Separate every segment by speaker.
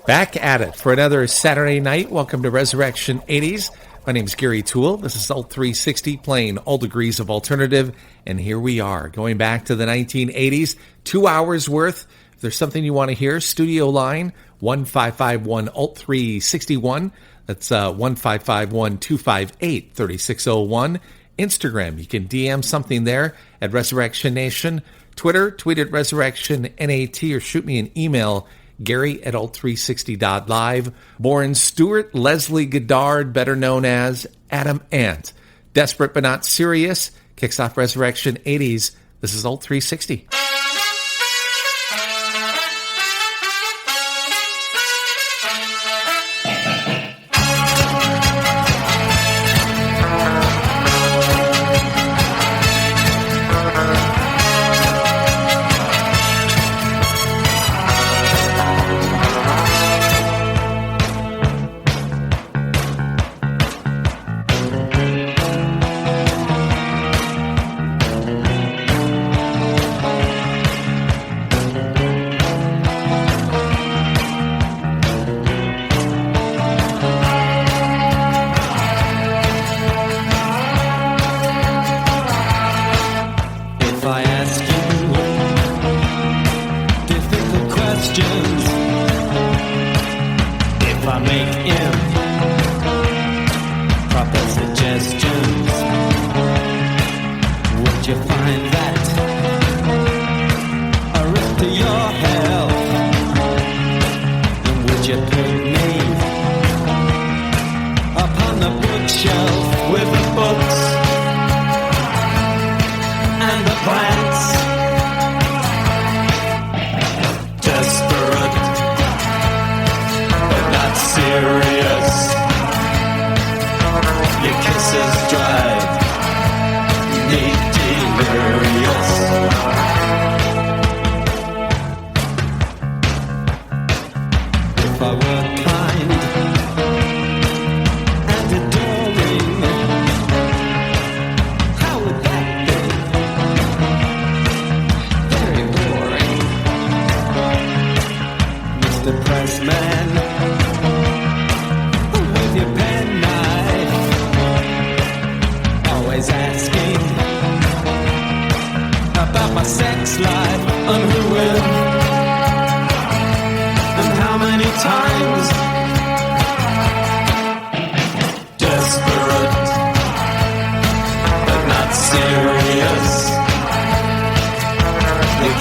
Speaker 1: Back at it for another Saturday night. Welcome to Resurrection 80s. My name is Gary Thull. This is Alt 360, playing all degrees of alternative. And here we are, going back to the 1980s, 2 hours worth. If there's something you want to hear, studio line, 1551 Alt 361. That's 1551-258-3601. Instagram, you can DM something there at Resurrection Nation. Twitter, tweet at Resurrection NAT, or shoot me an email, Gary at alt360.live. Born Stuart Leslie Goddard, better known as Adam Ant. Desperate but not serious, kicks off Resurrection 80s. This is Alt 360.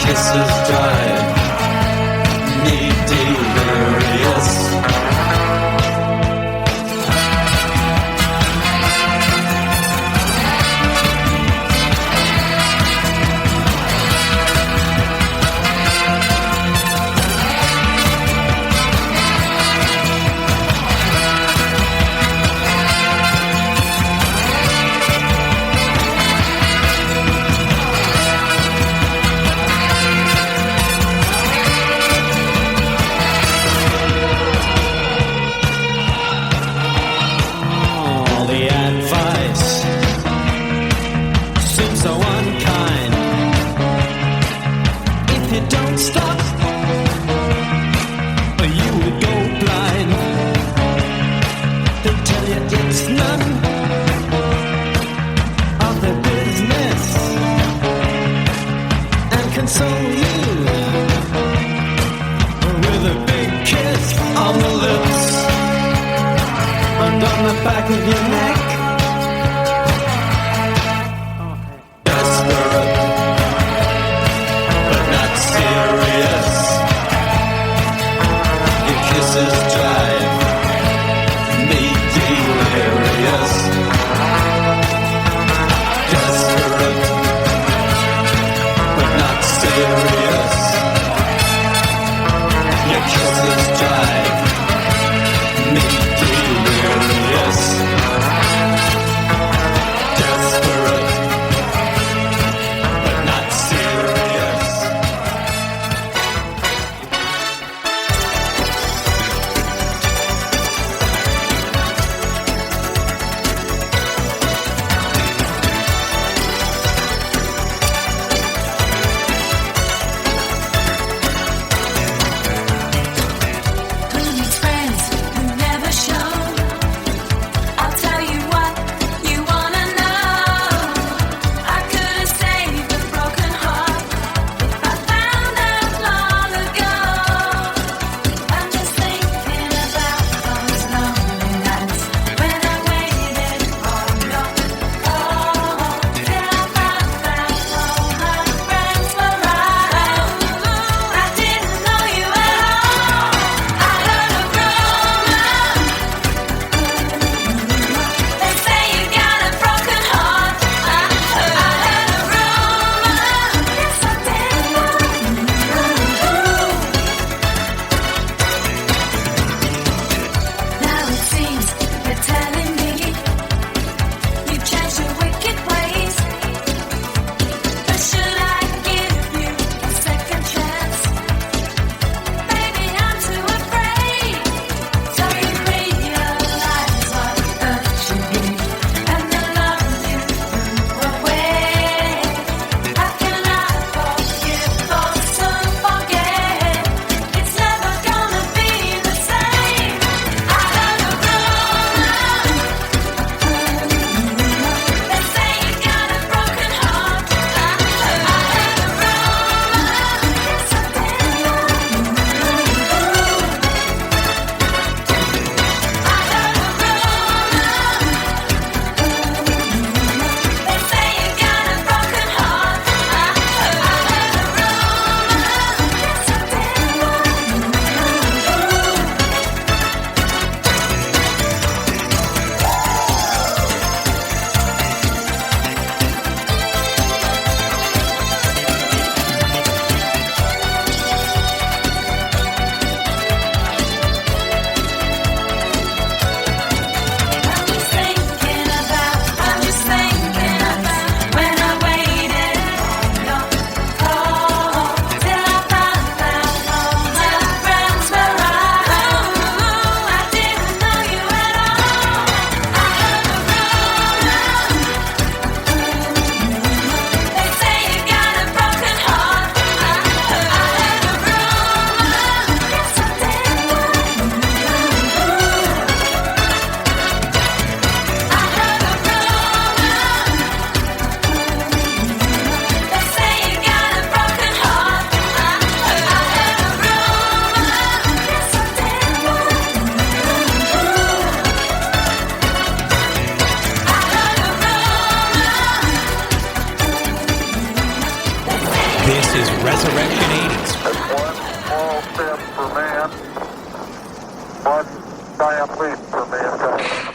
Speaker 2: Kisses drive me delirious.
Speaker 1: is Resurrection 80s.
Speaker 2: That's one small step for man, one giant leap for mankind.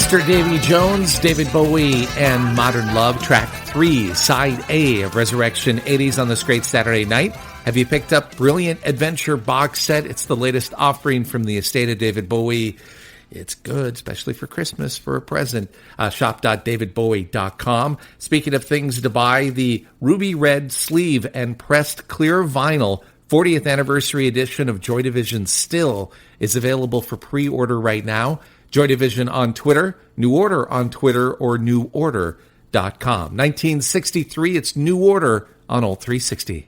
Speaker 1: Mr. Davy Jones, David Bowie, and Modern Love, track 3, side A of Resurrection 80s on this great Saturday night. Have you picked up Brilliant Adventure box set? It's the latest offering from the estate of David Bowie. It's good, especially for Christmas, for a present. Shop.davidbowie.com. Speaking of things to buy, the ruby red sleeve and pressed clear vinyl 40th anniversary edition of Joy Division Still is available for pre-order right now. Joy Division on Twitter, New Order on Twitter, or neworder.com. 1963, it's New Order on Old 360.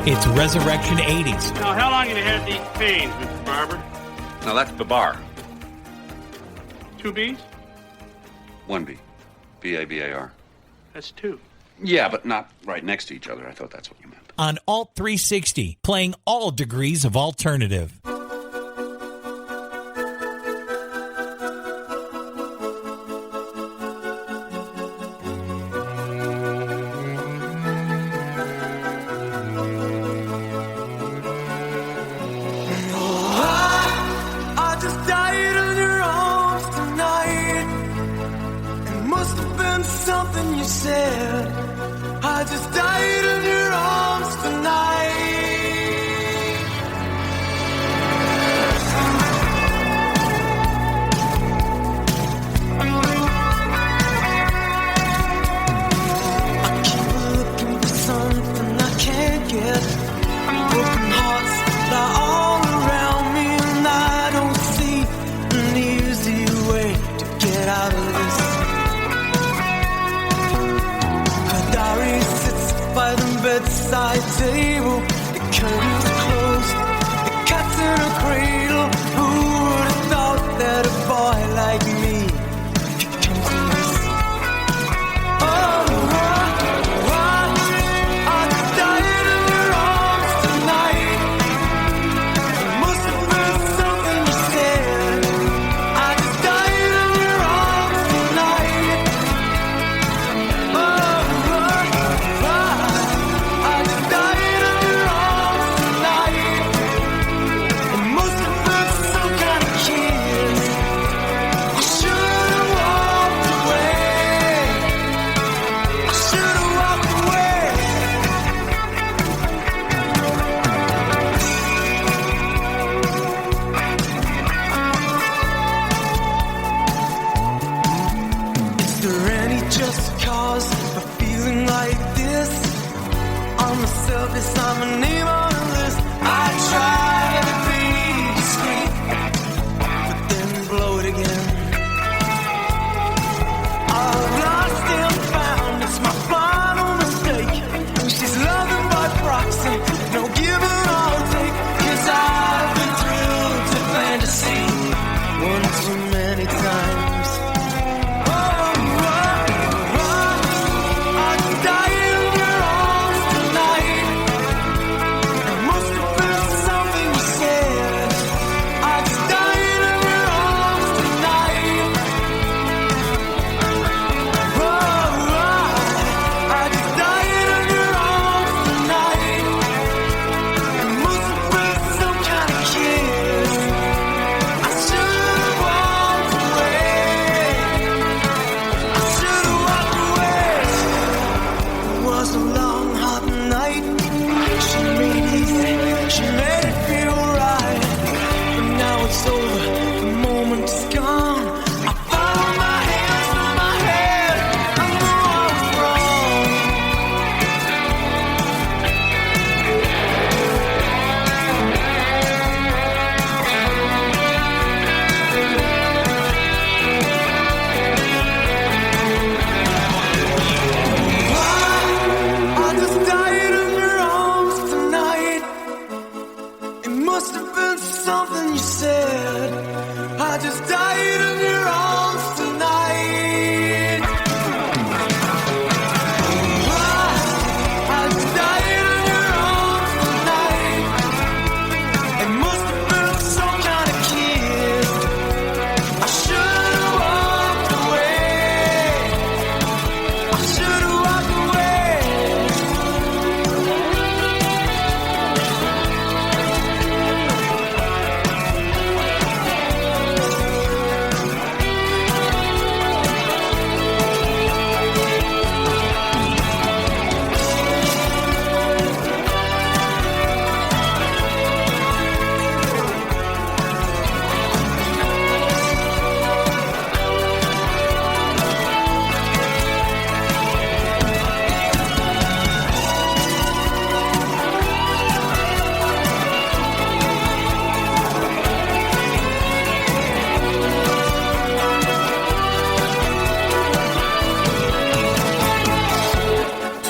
Speaker 3: It's Resurrection 80s.
Speaker 4: Now, how long have you had these pains, Mr. Barber?
Speaker 5: Now that's the bar.
Speaker 4: 2 B's?
Speaker 5: 1 B. B-A-B-A-R.
Speaker 4: That's 2.
Speaker 5: Yeah, but not right next to each other. I thought that's what you meant.
Speaker 3: On Alt 360, playing all degrees of alternative.
Speaker 6: I just died in your arms tonight. It must have been something you said. I just died in your arms tonight. I keep looking for something I can't get. Broken hearts lie all around me, and I don't see an easy way to get out of this. Her diary sits by the bedside table. The curtains closed, the cat's in a cradle. Who would have thought that a boy like me could come to this? Oh, I died in your arms tonight. It must have been something you said. I just died in your arms tonight. Oh, I just died in your arms tonight. It must have been some kind of kiss. I should have walked away. I should have walked away. Is there any just cause for feeling like this? On the surface, I'm a name on a list. I try to be discreet, but then blow it again. I've lost and found, it's my final mistake. She's loving by proxy, no give and I'll take. 'Cause I've been thrilled to fantasy one too many times. I died in your arms tonight. It must have been something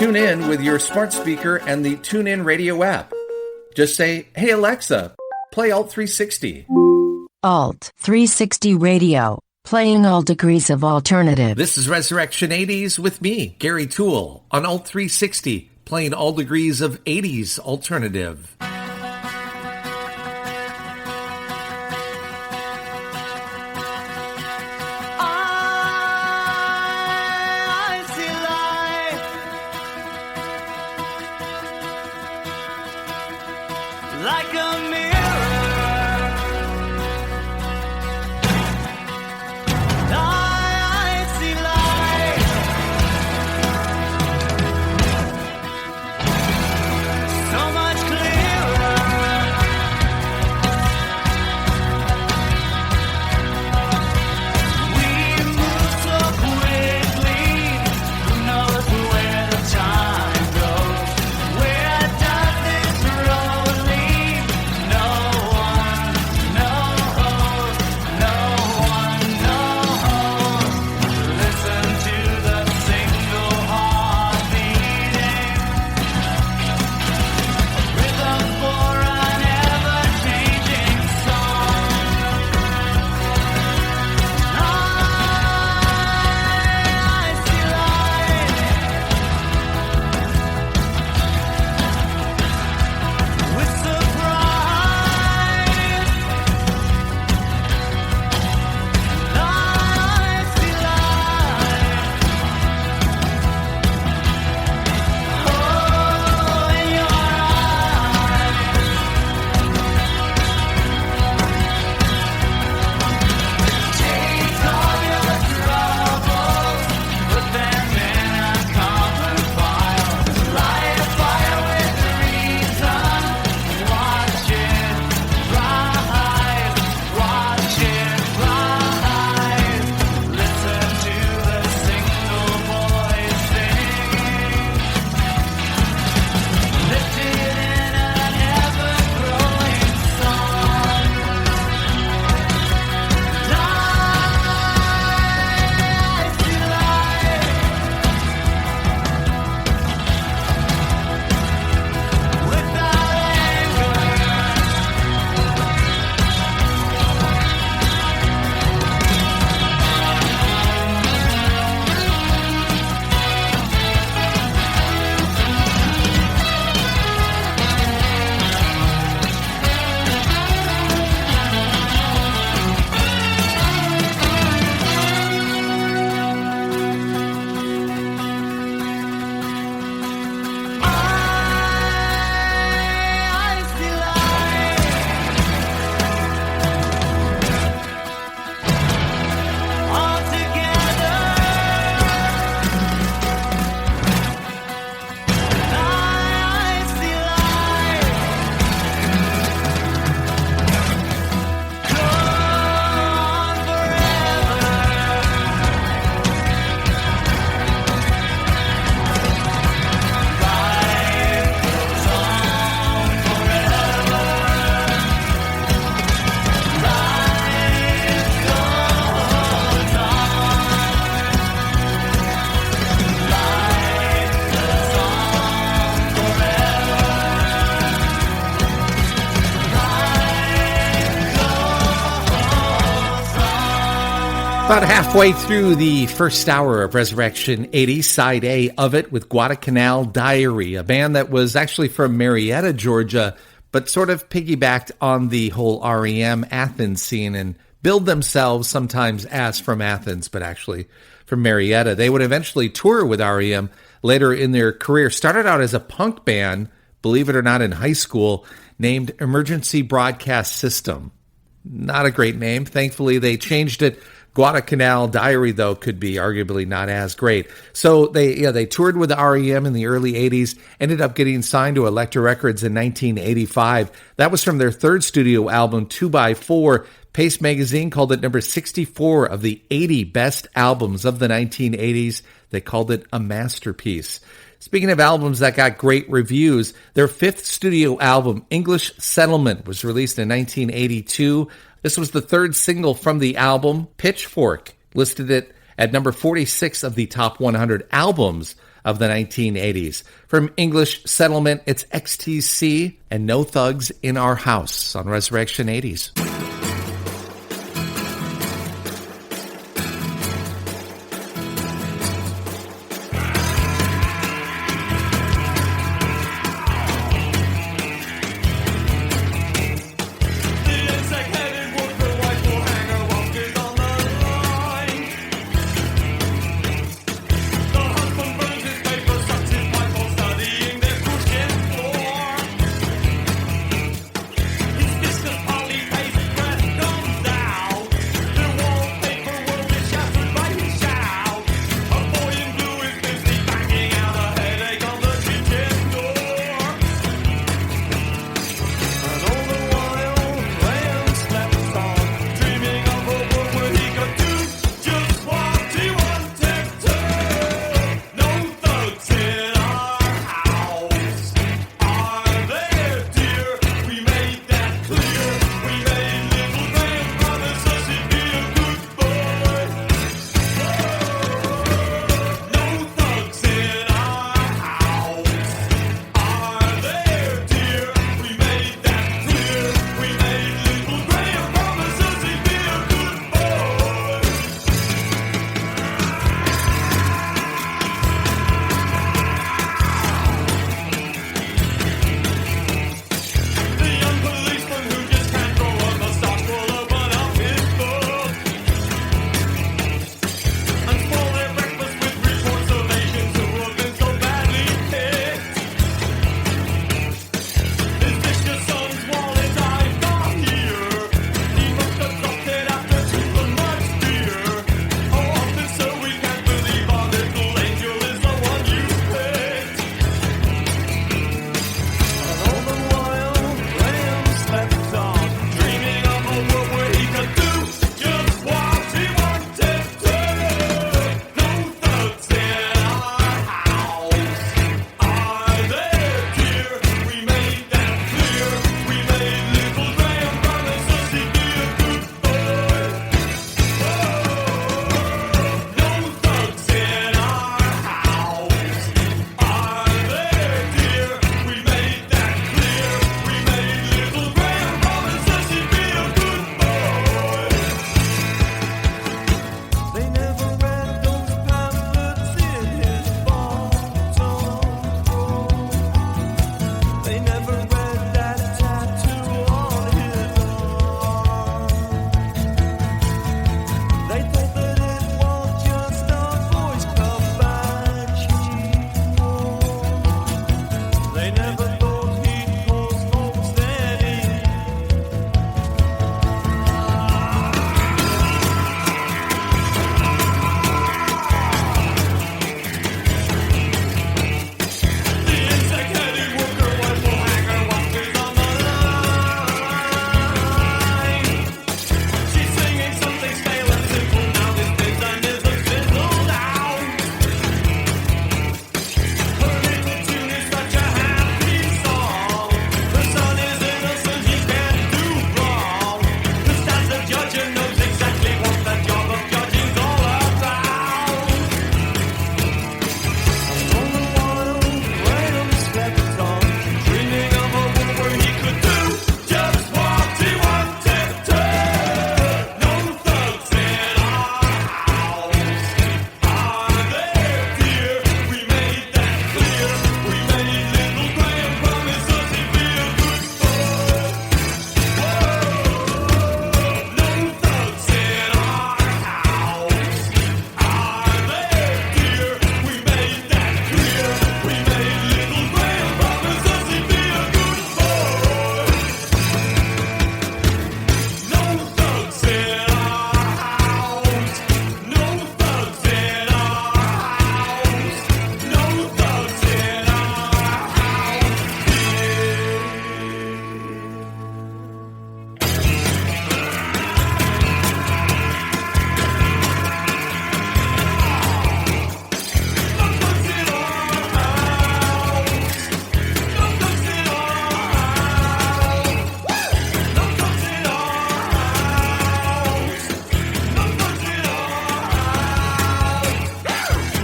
Speaker 1: tune in with your smart speaker and the TuneIn Radio app. Just say, "Hey Alexa, play Alt 360."
Speaker 7: Alt 360 Radio, playing all degrees of alternative.
Speaker 1: This is Resurrection 80s with me, Gary Thull, on Alt 360, playing all degrees of 80s alternative.
Speaker 6: I see life like a mirror. I see life so much clearer. We move so quickly. Who knows where the time goes? Where does this road lead? No one knows. No one knows. Listen to the single heart beating. Rhythm for an ever-changing song. I see light with surprise. I see light. Oh, in your eyes. Take all your troubles, put them in a common file. Light a fire with reason. Watch it rise. Watch it rise. Listen to the single voice singing. Lifted in an ever-growing song. I see light without anger. I see light all together. I see light go on
Speaker 1: About halfway through the first hour of Resurrection 80, side A of it with Guadalcanal Diary, a band that was actually from Marietta, Georgia, but sort of piggybacked on the whole REM Athens scene and billed themselves sometimes as from Athens, but actually from Marietta. They would eventually tour with REM later in their career. Started out as a punk band, believe it or not, in high school, named Emergency Broadcast System. Not a great name. Thankfully, they changed it. Guadalcanal Diary, though, could be arguably not as great. So they toured with REM in the early 80s, ended up getting signed to Elektra Records in 1985. That was from their third studio album, 2x4. Pace Magazine called it number 64 of the 80 best albums of the 1980s. They called it a masterpiece. Speaking of albums that got great reviews, their fifth studio album, English Settlement, was released in 1982. This was the third single from the album. Pitchfork listed it at number 46 of the top 100 albums of the 1980s. From English Settlement, it's XTC and No Thugs in Our House on Resurrection 80s.
Speaker 6: His business partly pays his rent.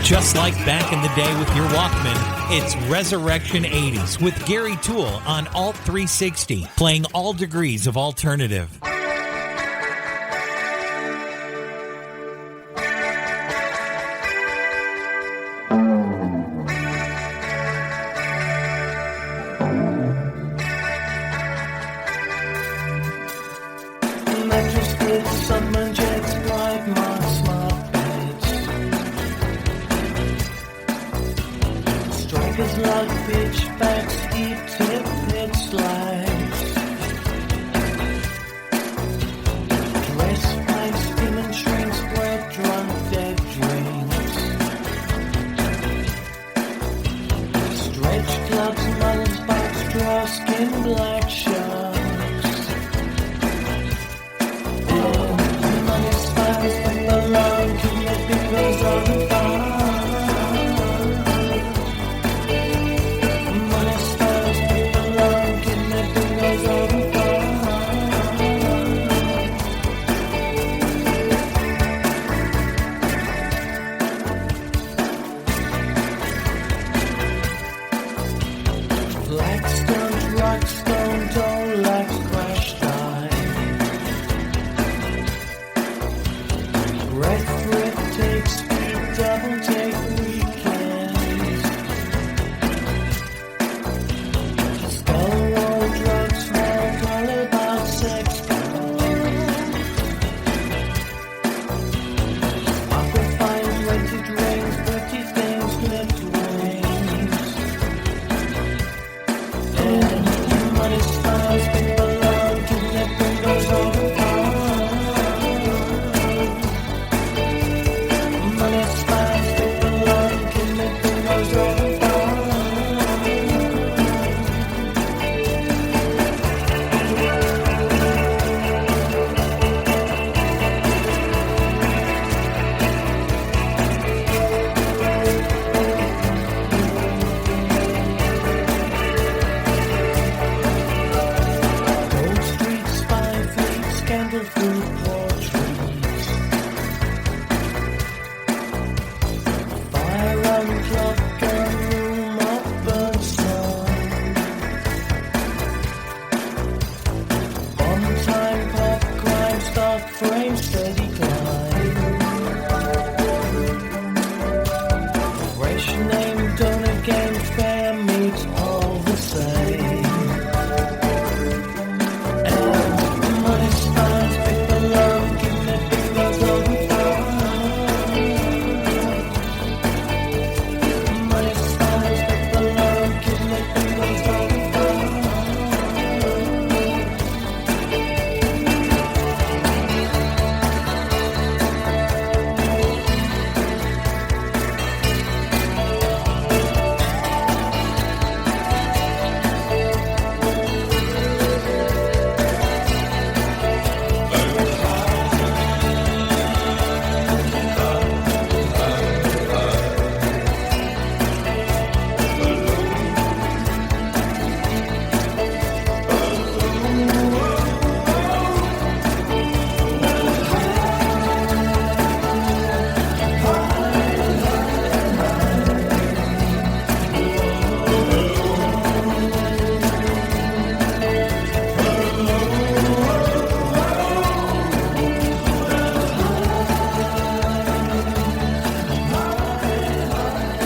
Speaker 3: Just like back in the day with your Walkman, it's Resurrection 80s with Gary Toole on Alt 360, playing all degrees of alternative.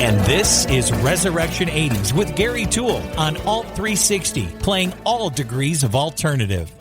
Speaker 3: And this is Resurrection 80s with Gary Toole on Alt 360, playing all degrees of alternative.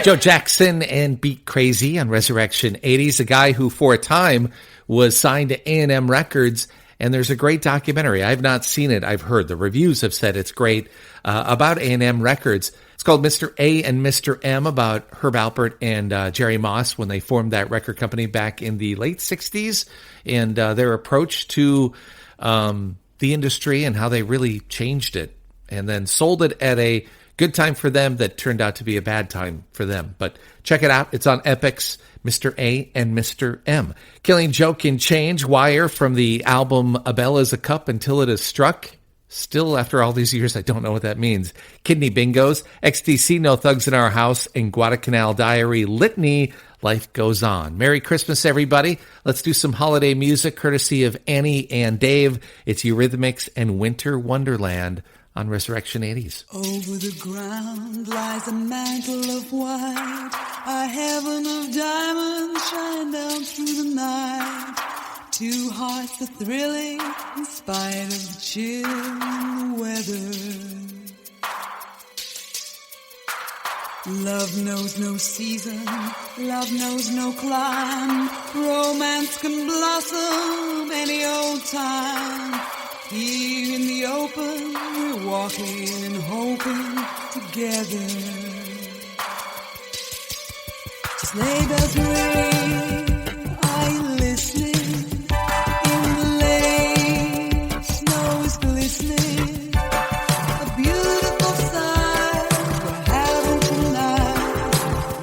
Speaker 1: Joe Jackson and Beat Crazy on Resurrection 80s, a guy who for a time was signed to A&M Records, and there's a great documentary. I've not seen it. I've heard the reviews have said it's great, about A&M Records. It's called Mr. A and Mr. M, about Herb Alpert and Jerry Moss when they formed that record company back in the late 60s, and their approach to the industry and how they really changed it and then sold it at a good time for them that turned out to be a bad time for them. But check it out. It's on Epix, Mr. A and Mr. M. Killing Joke and Change, Wire from the album A Bell is a Cup Until It Is Struck. Still, after all these years, I don't know what that means. Kidney Bingos, XTC, No Thugs in Our House, and Guadalcanal Diary, Litany, Life Goes On. Merry Christmas, everybody. Let's do some holiday music courtesy of Annie and Dave. It's Eurythmics and Winter Wonderland on Resurrection 80s.
Speaker 6: Over the ground lies a mantle of white, a heaven of diamonds shine down through the night. Two hearts are thrilling in spite of the chill in the weather. Love knows no season, love knows no clime. Romance can blossom any old time. Here in the open, we're walking and hoping together. Sleigh bells ring, are you listening? In the lane, snow is glistening. A beautiful sight we're having tonight.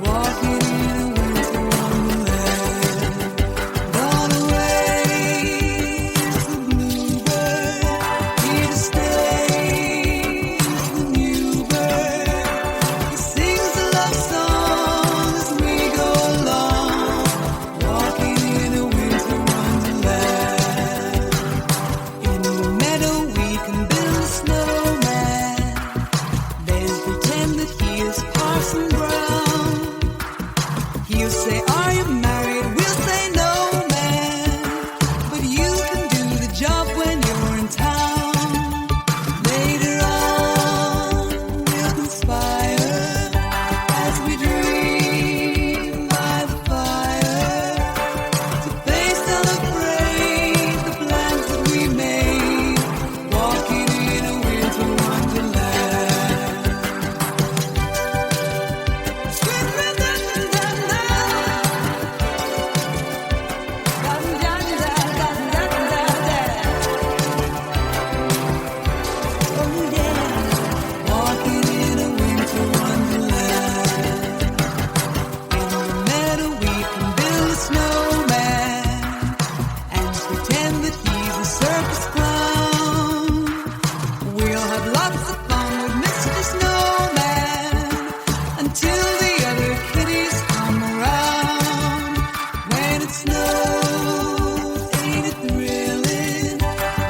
Speaker 6: Walking in a winter wonderland. Gone away is the bluebird. Here to stay is the new bird. He sings a love song as we go along. Walking in a winter wonderland. In the meadow we can build a snowman. Then pretend that he is Parson Brown. He'll say, are you married? We'll say, no, man. But you can do the job when you're in town. Later on, we'll conspire as we dream by the fire to face celebrate the plans that we made. Walking in a winter wonderland. Sweet rhythm, da, da, da. Oh yeah, walking in a winter wonderland. In the meadow we can build a snowman and pretend that he's a circus clown. We'll have lots of fun with Mr. Snowman until the other kitties come around. When it snows, ain't it thrilling?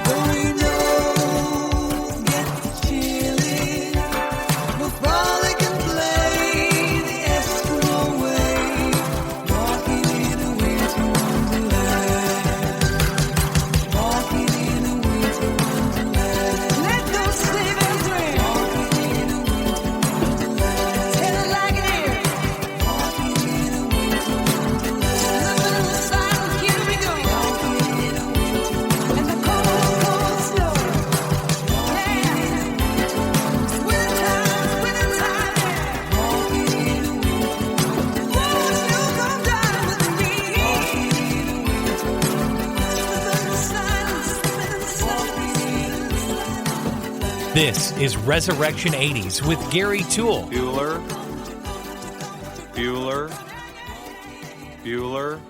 Speaker 6: Though your nose gets chilly, we'll frolic and play the Eskimo way. Walking in a winter wonderland. Walking in a winter wonderland. Let those sleigh bells ring. Walking in a winter wonderland. Tell it like it is. Walking in a winter wonderland. Living in the silence, here we go. Walking in a winter wonderland. And the cold, cold snow. Walking in a winter wonderland. Winter time, yeah. Walking in a winter wonderland. Whoa, snow come down with the rain. Walking in a winter wonderland. Living in the silence, living in the silence.
Speaker 3: This is Resurrection 80s with Gary Toole.
Speaker 5: Bueller. Bueller. Bueller.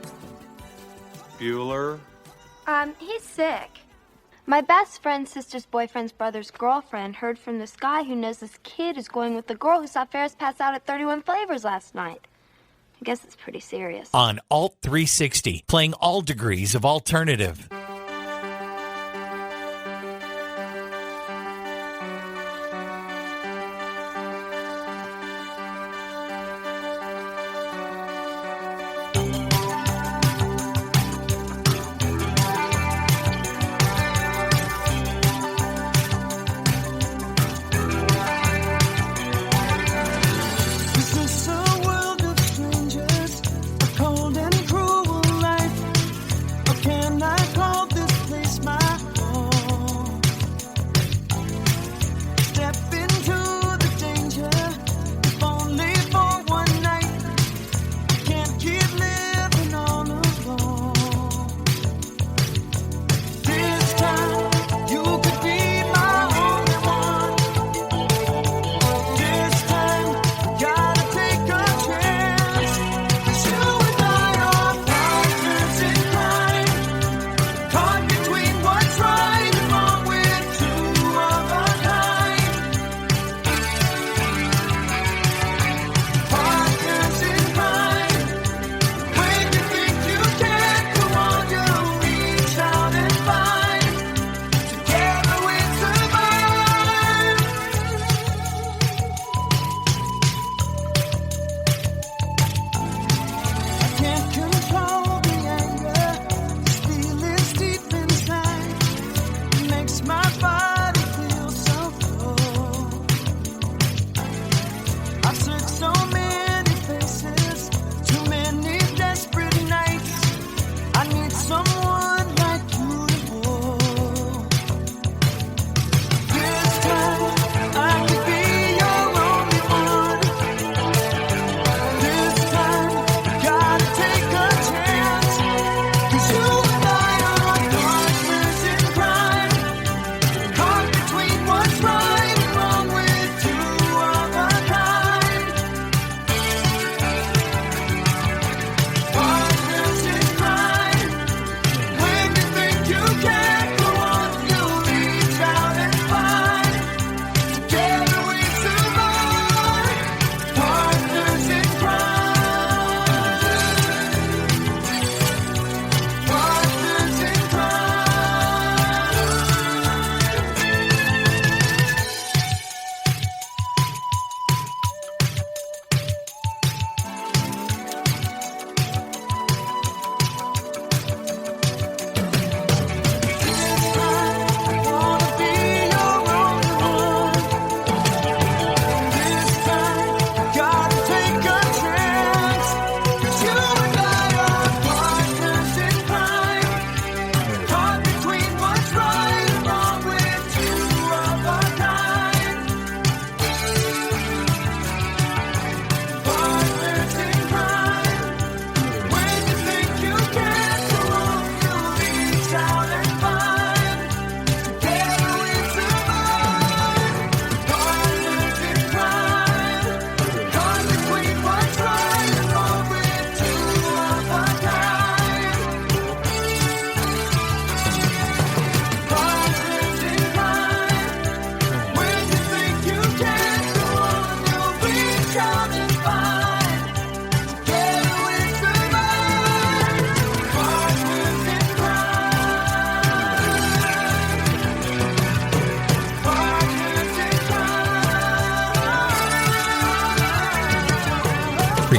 Speaker 5: Bueller.
Speaker 8: He's sick. My best friend's sister's boyfriend's brother's girlfriend heard from this guy who knows this kid is going with the girl who saw Ferris pass out at 31 Flavors last night. I guess it's pretty serious.
Speaker 3: On Alt 360, playing all degrees of alternative.
Speaker 6: Is this a world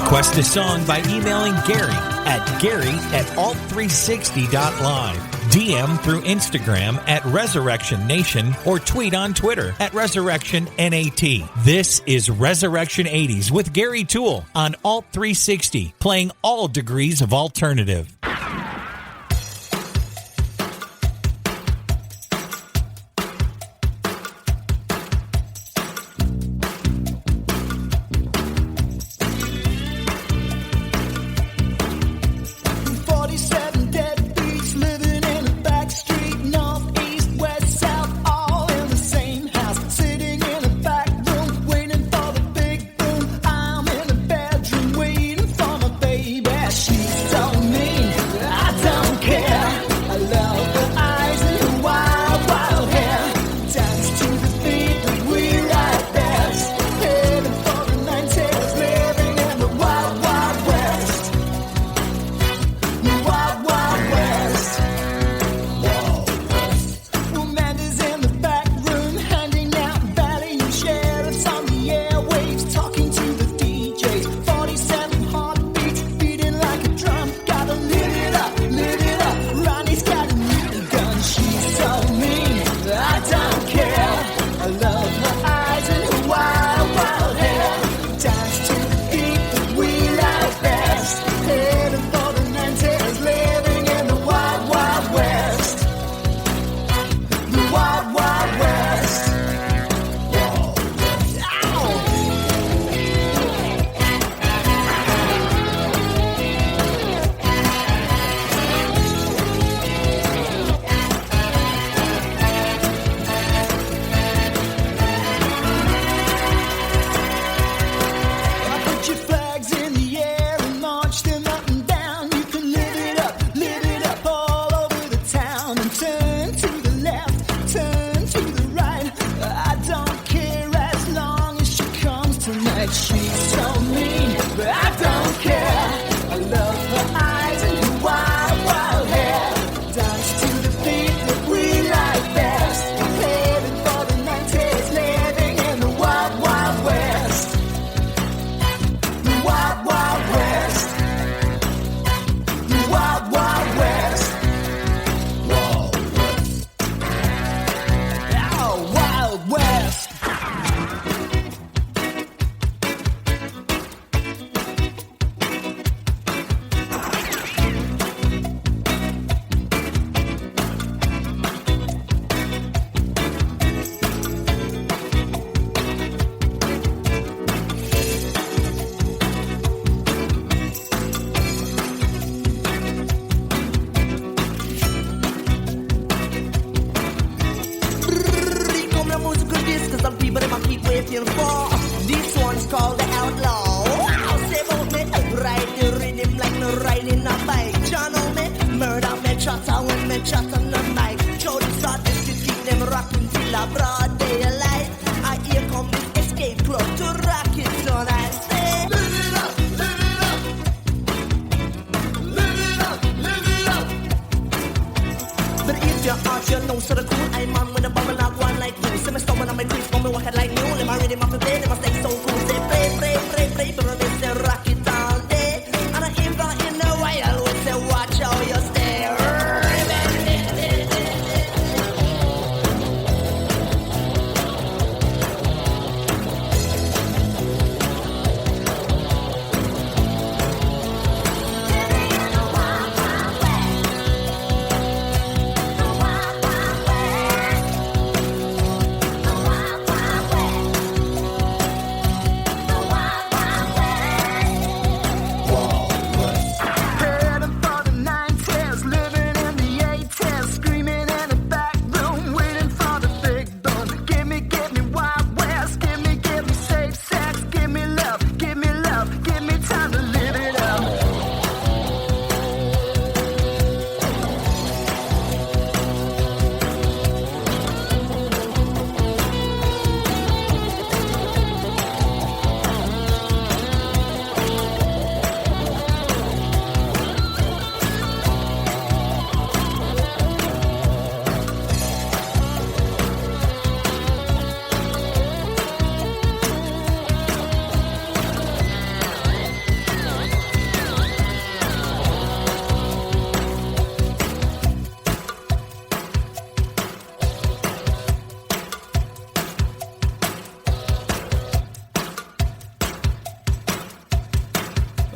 Speaker 3: Request a song by emailing Gary@alt360.live. DM through Instagram @Resurrection Nation or tweet on Twitter @ResurrectionNAT. This is Resurrection 80s with Gary Toole on Alt 360, playing all degrees of alternative.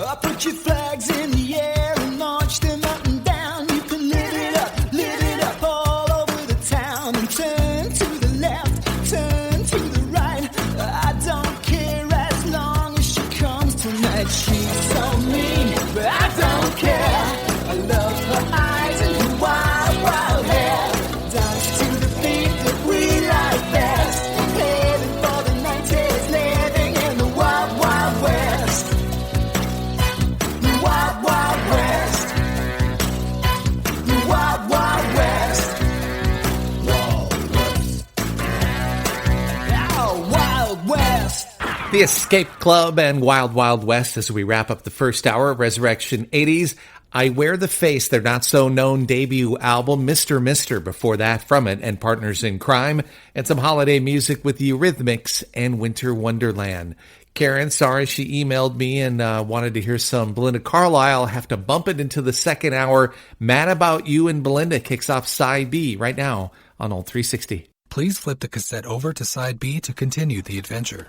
Speaker 6: Put your flags in the air and launch them up and down. You can lift it up all over the town. And turn to the left, turn to the right. I don't care as long as she comes tonight. She's so mean, but I don't care. I love her eyes and her wild, wild hair. Dance to the beat that we like best. Heading for the 90s, living in the wild, wild west. The wild, wild west. The wild, wild west. Oh, wild west.
Speaker 1: The Escape Club and Wild Wild West as we wrap up the first hour of Resurrection 80s. I Wear the Face, their not-so-known debut album, Mr. Mister, before that from it, and Partners in Crime, and some holiday music with the Eurythmics and Winter Wonderland. Karen, sorry, she emailed me and wanted to hear some Belinda Carlisle. Have to bump it into the second hour. Mad About You and Belinda kicks off Side B right now on Old 360.
Speaker 9: Please flip the cassette over to Side B to continue the adventure.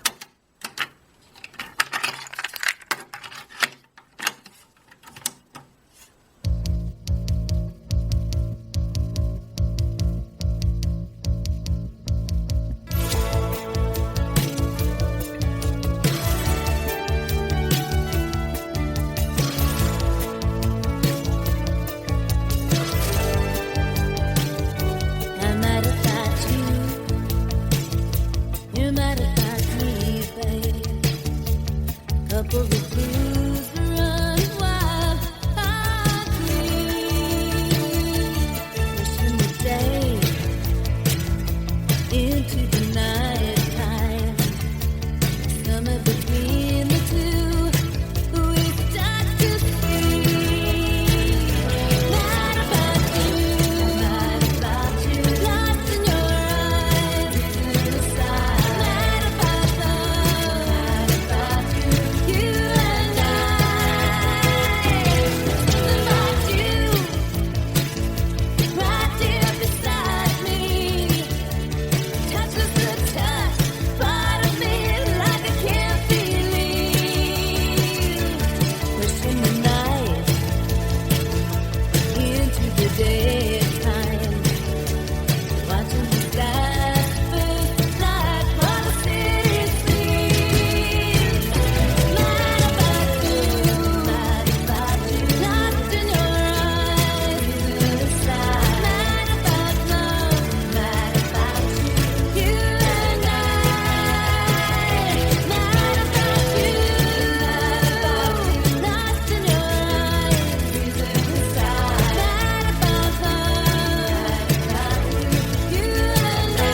Speaker 10: I'm mad about you. You're mad about me, babe. Couple of blues run wild, wishing the day into the night time. Somewhere between the two, we start to see. Mad about you, lost in your eyes, inside. Mad about love, you and I. About you, right here beside me. Touch us the touch, part of me like I can't believe. Pushing the night into the daytime, watching the stars first light on the city streets. Mad about you, lost in your eyes, inside. Mad about love, mad about you and I. Mad about you, lost in your eyes, inside. Mad about love, you and I.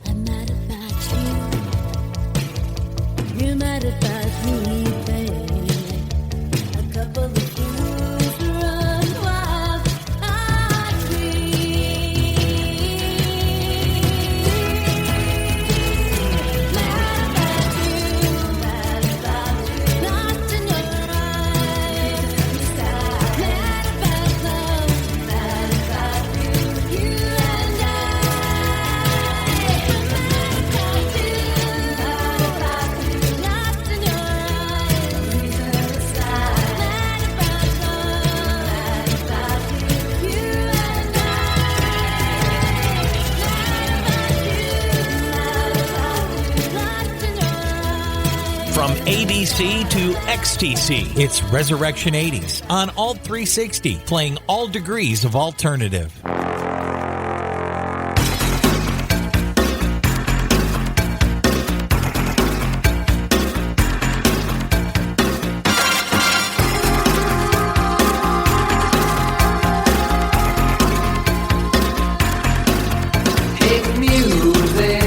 Speaker 10: I'm mad about you. You're mad about me, babe. A couple of fools run wild, Mad about you, lost in your eyes, inside. Mad about love, mad about you and I. Lost in your
Speaker 3: From ABC to XTC, it's Resurrection 80s on Alt 360, playing all degrees of alternative.
Speaker 6: Hit music.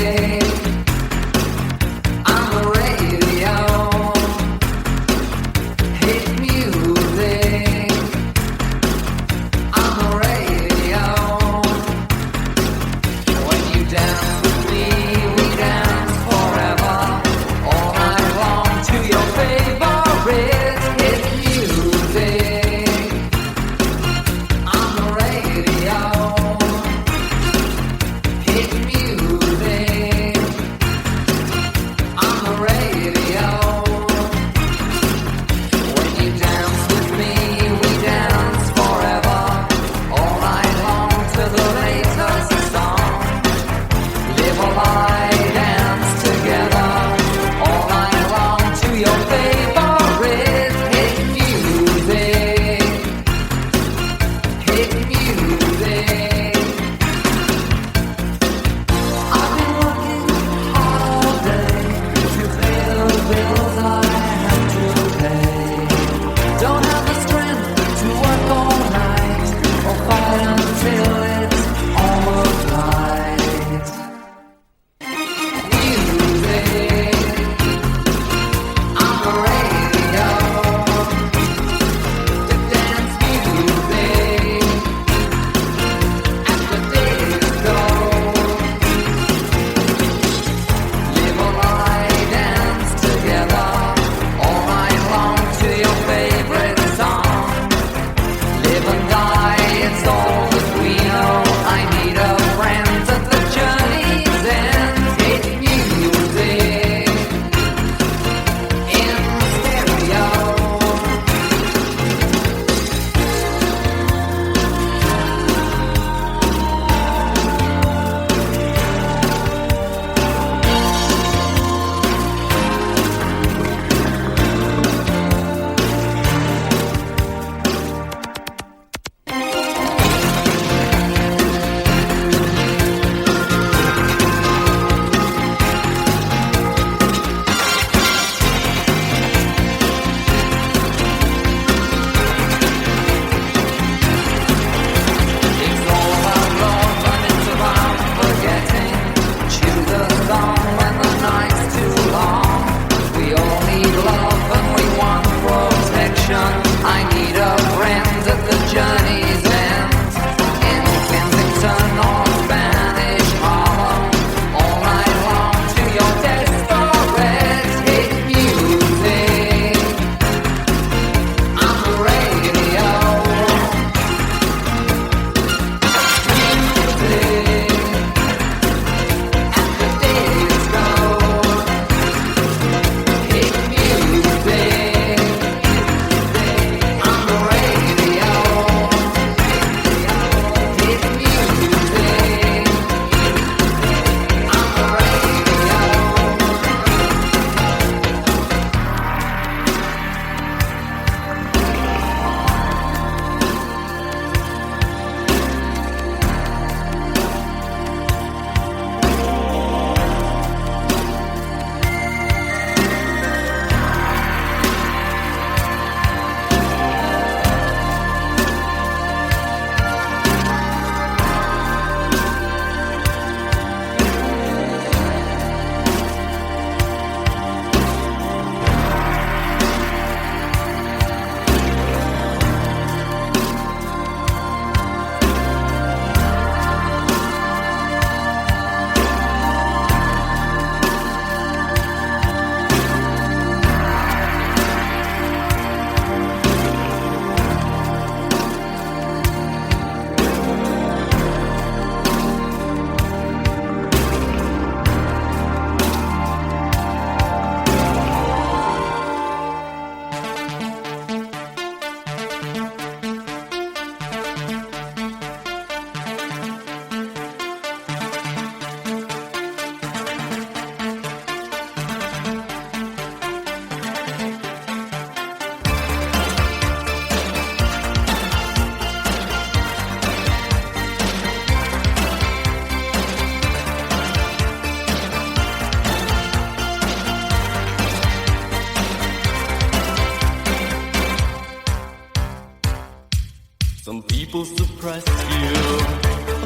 Speaker 6: suppress you,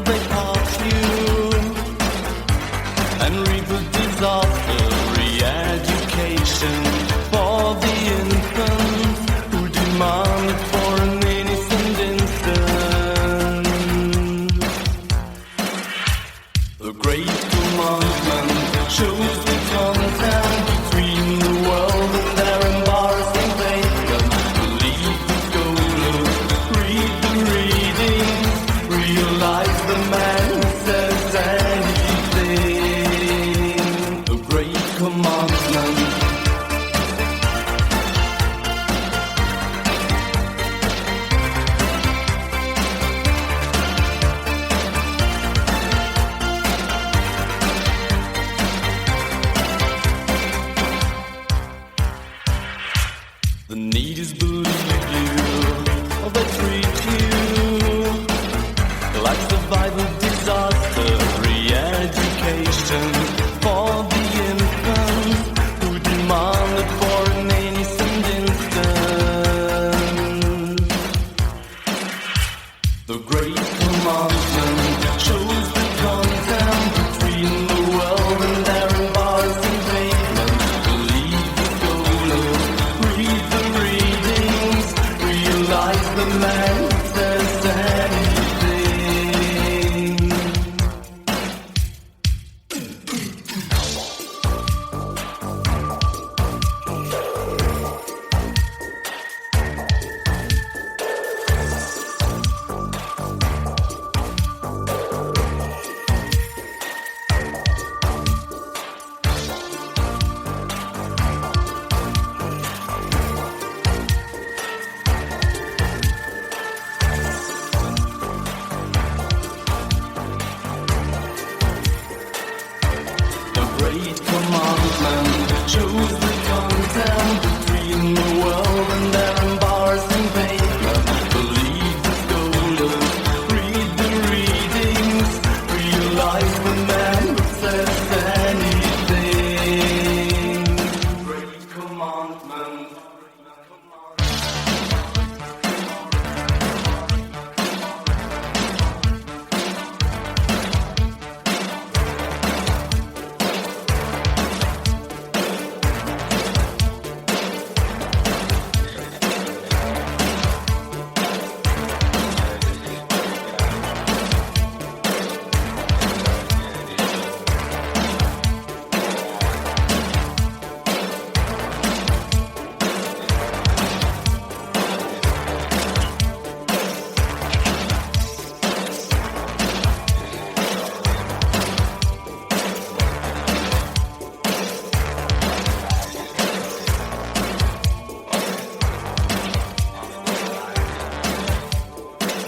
Speaker 6: they part you and reap a disaster. Re-education for the infants who demand it for an innocent instant. The great commandment shows the content between the world and their embarrassing vacant. Believe the scholars, read the reading, realize the man who says anything. The great commandment. The need is believe you, or they treat you like survival disaster. Re-education for the infants who demand it for an innocent instant. The great commandment shows the content between the world and their embarrassing pavement. Believe the scholars, read the readings, realize the man who says anything. The great commandment shows the content between the world and their embarrassing pavement. Believe the scholars, read the readings, realize the man who says anything. Great commandment.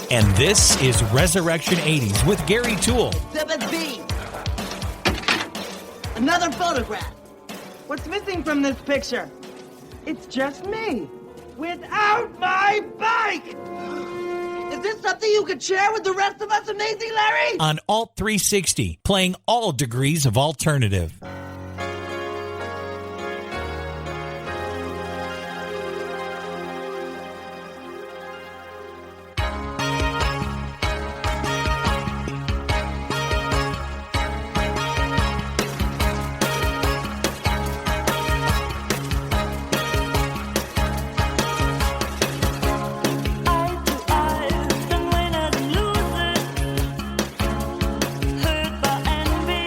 Speaker 3: And this is Resurrection 80s with Gary Toole.
Speaker 11: Exhibit B. Another photograph. What's missing from this picture? It's just me. Without my bike! Is this something you could share with the rest of us, Amazing Larry?
Speaker 3: On Alt 360, playing all degrees of alternative.
Speaker 10: Hurt by envy,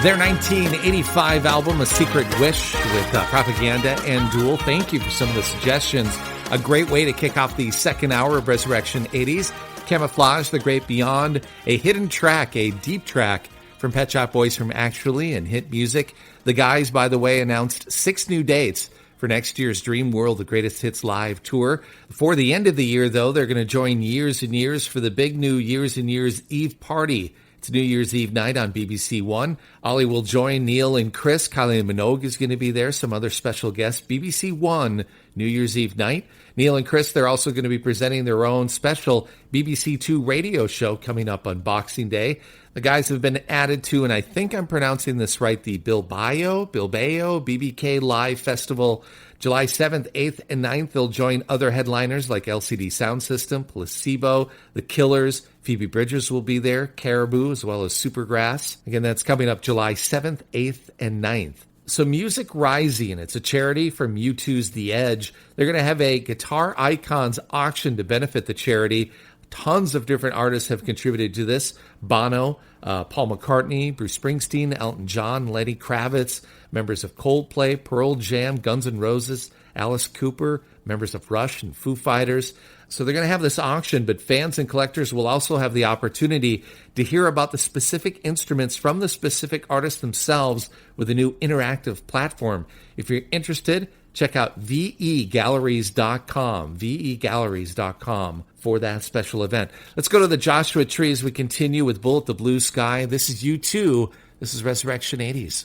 Speaker 1: Their 1985 album, A Secret Wish, with Propaganda and Duel. Thank you for some of the suggestions. A great way to kick off the second hour of Resurrection 80s. Camouflage, The Great Beyond, a hidden track, a deep track from Pet Shop Boys from Actually and Hit Music. The guys, by the way, announced 6 new dates for next year's Dream World, the Greatest Hits Live Tour. For the end of the year, though, they're going to join Years and Years for the big new Years and Years Eve party. It's New Year's Eve night on BBC One. Ollie will join Neil and Chris. Kylie Minogue is going to be there. Some other special guests. BBC One, New Year's Eve night. Neil and Chris, they're also going to be presenting their own special BBC Two radio show coming up on Boxing Day. The guys have been added to, and I think I'm pronouncing this right, the Bilbao BBK Live Festival. July 7th, 8th, and 9th, they'll join other headliners like LCD Sound System, Placebo, The Killers. Phoebe Bridgers will be there, Caribou, as well as Supergrass. Again, that's coming up July 7th, 8th, and 9th. So Music Rising, it's a charity from U2's The Edge. They're going to have a Guitar Icons auction to benefit the charity. Tons of different artists have contributed to this. Bono, Paul McCartney, Bruce Springsteen, Elton John, Lenny Kravitz, members of Coldplay, Pearl Jam, Guns N' Roses, Alice Cooper, members of Rush and Foo Fighters. So they're going to have this auction, but fans and collectors will also have the opportunity to hear about the specific instruments from the specific artists themselves with a new interactive platform. If you're interested, check out vegalleries.com for that special event. Let's go to the Joshua Tree as we continue with Bullet the Blue Sky. This is U2. This is Resurrection 80s.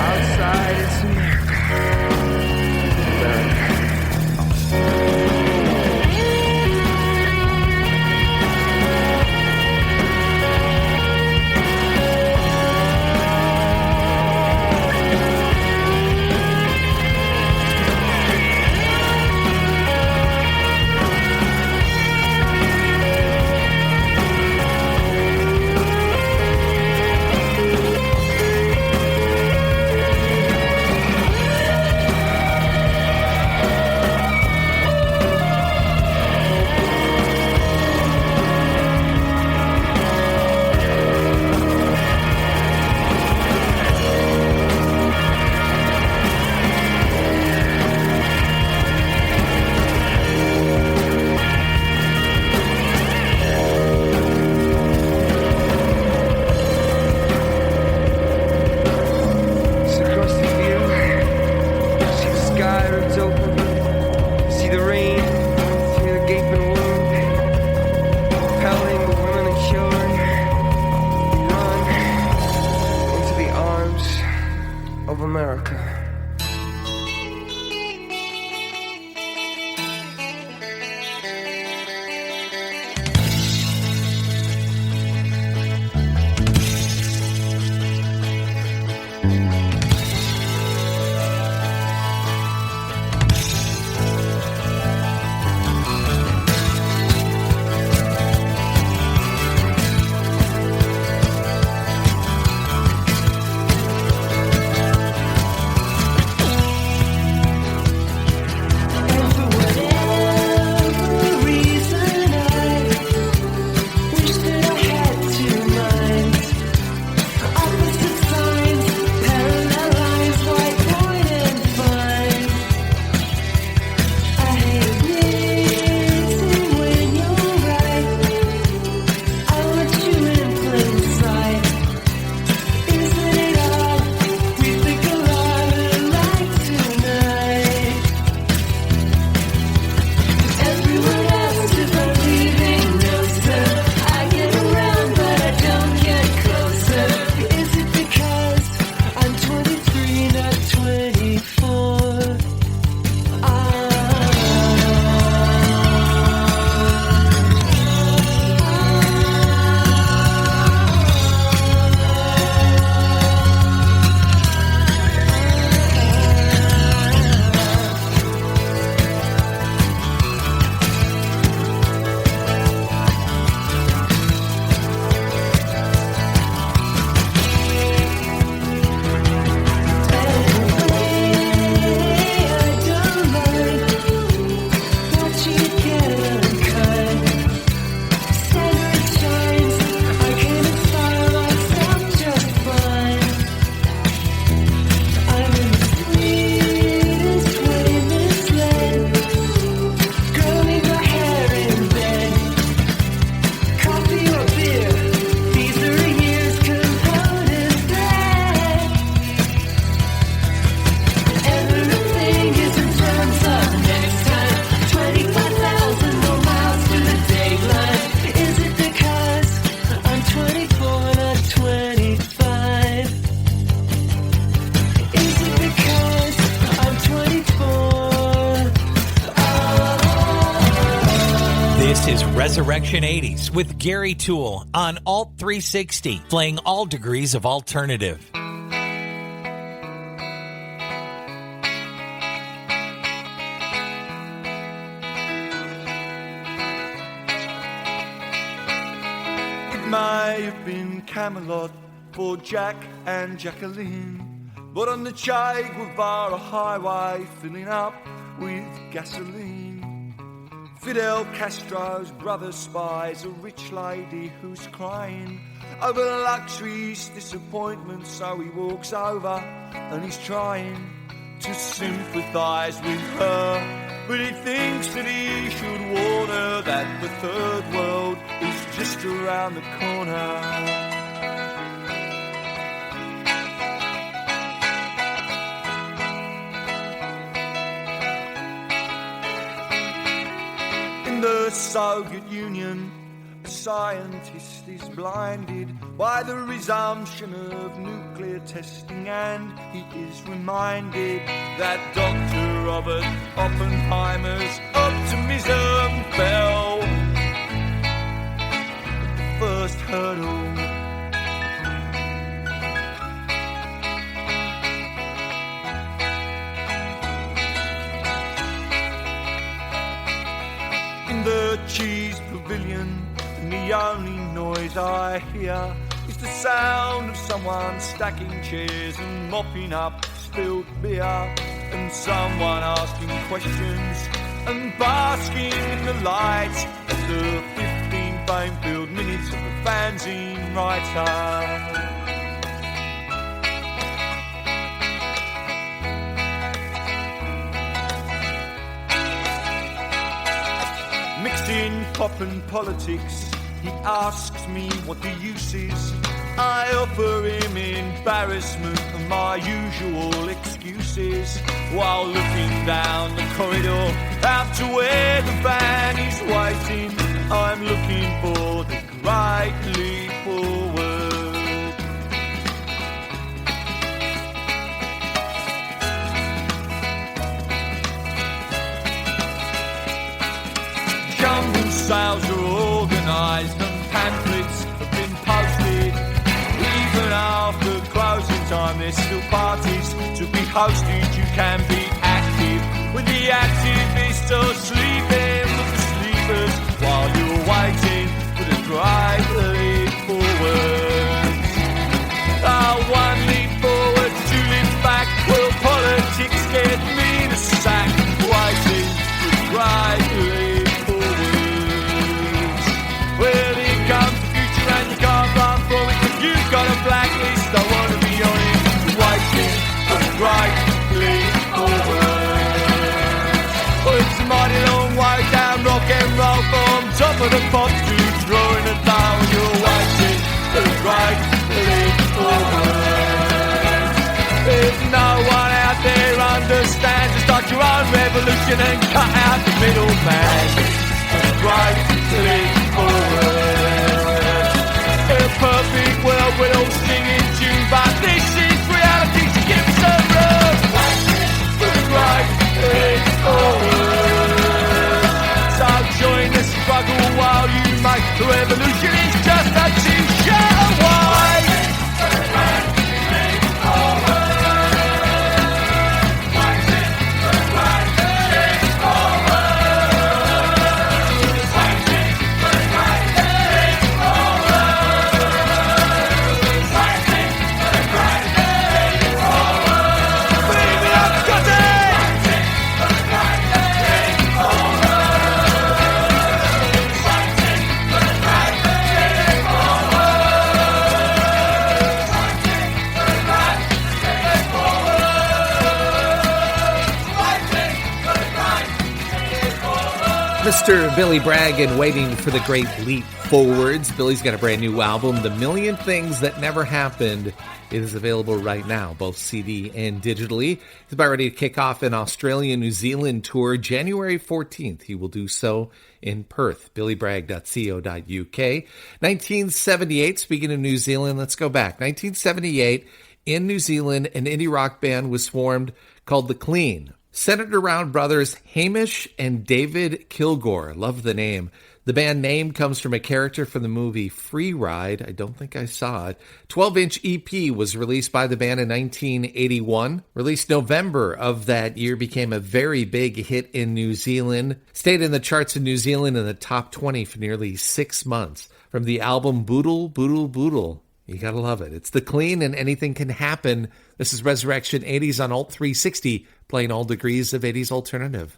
Speaker 6: Outside it's America.
Speaker 3: This is Resurrection 80s with Gary Toole on Alt 360, playing all degrees of alternative.
Speaker 12: It may have been Camelot for Jack and Jacqueline, but on the Che Guevara highway filling up with gasoline. Fidel Castro's brother spies a rich lady who's crying over luxury's disappointment, so he walks over and he's trying to sympathise with her, but he thinks that he should warn her that the third world is just around the corner. The Soviet Union, a scientist is blinded by the resumption of nuclear testing, and he is reminded that Dr. Robert Oppenheimer's optimism fell at the first hurdle. In the cheese pavilion, and the only noise I hear is the sound of someone stacking chairs and mopping up spilled beer, and someone asking questions and basking in the lights of the 15 fame-filled minutes of the fanzine writer. In pop and politics, he asks me what the use is. I offer him embarrassment and my usual excuses, while looking down the corridor out to where the van is waiting. I'm looking for the great leap forward. Jumble sales are organised and pamphlets have been posted. Even after closing time, there's still parties to be hosted. You can be active with the activists or sleeping with the sleepers while you're waiting for the great leap forward. One leap forward, two leaps back. Will politics get me the sack? Waiting for the great leap forward. Well, here comes the future and you can't run from it. If you've got a blacklist, I want to be on it. Waiting for the great leap forward. Well, it's a mighty long way down rock and roll from top of the pops to throwing a down. You're waiting for the great leap forward. If no one out there understands, just start your own revolution and cut out the middleman. The great leap forward. In a perfect world we'll all sing in tune, but this is reality, so give me some room. For the great leap forward. So join the struggle while you make the revolution is just a t-shirt away.
Speaker 1: Mr. Billy Bragg and Waiting for the Great Leap Forwards. Billy's got a brand new album, The Million Things That Never Happened. It is available right now, both CD and digitally. He's about ready to kick off an Australia-New Zealand tour January 14th. He will do so in Perth, billybragg.co.uk. 1978, speaking of New Zealand, let's go back. 1978, in New Zealand, an indie rock band was formed called The Clean. Centered around brothers Hamish and David Kilgore. Love the name. The band name comes from a character from the movie Free Ride. I don't think I saw it. 12-inch EP was released by the band in 1981. Released November of that year, became a very big hit in New Zealand. Stayed in the charts in New Zealand in the top 20 for nearly 6 months. From the album Boodle, Boodle, Boodle. You gotta love it. It's The Clean and Anything Can Happen. This is Resurrection 80s on Alt 360, playing all degrees of 80s alternative.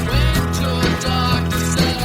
Speaker 6: Went to a doctor, said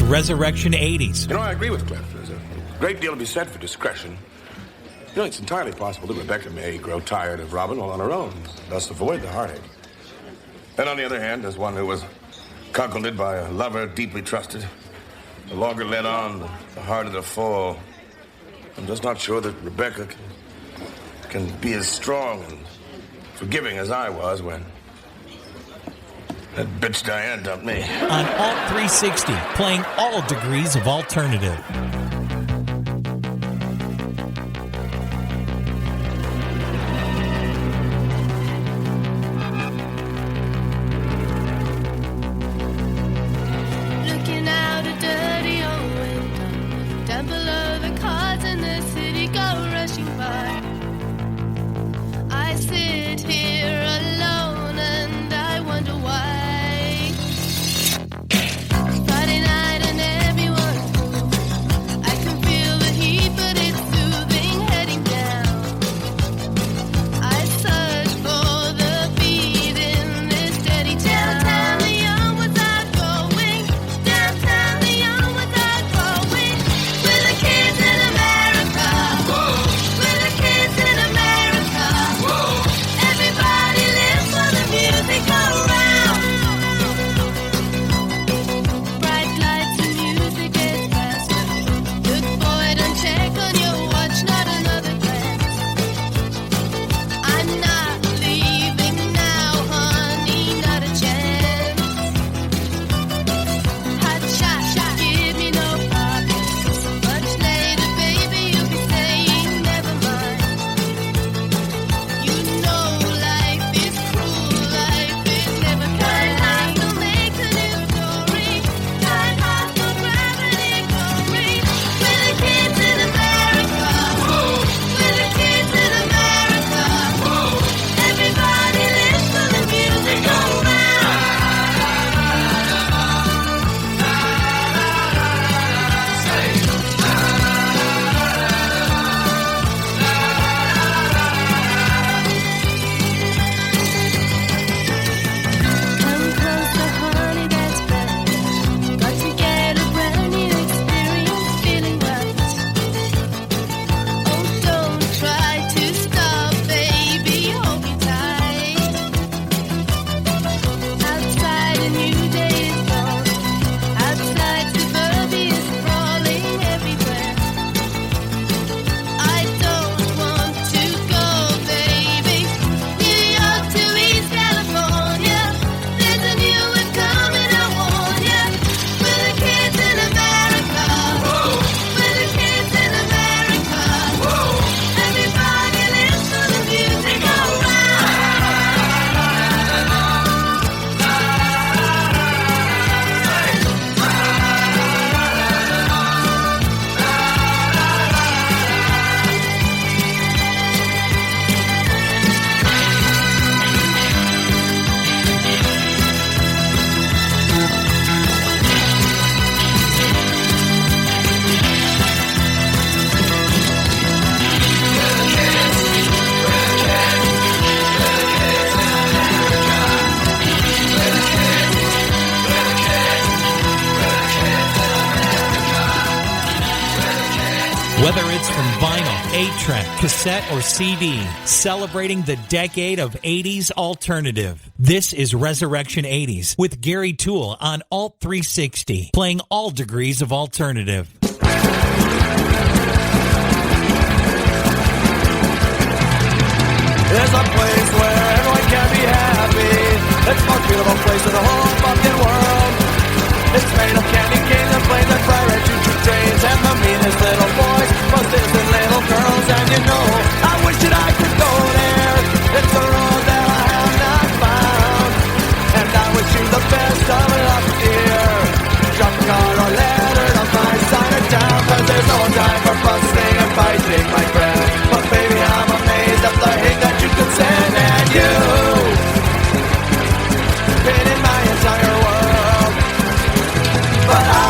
Speaker 3: Resurrection 80s.
Speaker 13: You know, I agree with Cliff. There's a great deal to be said for discretion. You know, it's entirely possible that Rebecca may grow tired of Robin while on her own, thus avoid the heartache. And on the other hand, as one who was cuckolded by a lover deeply trusted, the longer led on, the harder the fall. I'm just not sure that Rebecca can be as strong and forgiving as I was when that bitch Diane dumped me.
Speaker 3: On Alt 360, playing all degrees of alternative.
Speaker 10: Looking out a dirty old window, down below the cars in the city go rushing by. I sit here alone and I wonder why. Friday night and everyone's cool. I can feel the heat, but it's soothing heading down. I search for the beat in this steady town. Downtown Leon without going. Downtown Leon without going. We're the kids in America. We're the kids in America. Everybody lives for the music around. Bright lights and music gets faster. Good boy, don't check on your watch, not another glance. I'm not leaving now, honey, not a chance. Hot shot, give me no problems. Much later, baby, you'll be saying never mind. You know life is cruel, life is never kind. Hearts will make a new story. Kind hearts will gravity glory. We're the kids in America. We're the kids in America. Everybody lives for the music around. Come closer, honey, that's better. Got to get a brand new experience, feeling right. Oh, don't try to stop, baby, hold me tight. Outside a new day is dawn. Outside suburbia is crawling everywhere. I don't want to go, baby. New York to East California. There's a new one coming, I warn ya. We're the kids in America. We're the kids in America. Everybody lives for the music around.
Speaker 3: Whether it's from vinyl, 8-track, cassette, or CD, celebrating the decade of 80s alternative. This is Resurrection 80s with Gary Toole on Alt 360, playing all degrees of alternative.
Speaker 12: There's a place where everyone can be happy. It's the most beautiful place in the whole fucking world. It's made of candy canes and planes and fried red choo-choo trains and the meanest little boys, most innocent little girls. And you know, I wish that I could go there. It's a road that I have not found. And I wish you the best of luck, dear. Drop a card or letter on my side of town, 'cause there's no time for fussing and fighting, my friend. But baby, I'm amazed at the hate that you could send. And you been in my entire world, but I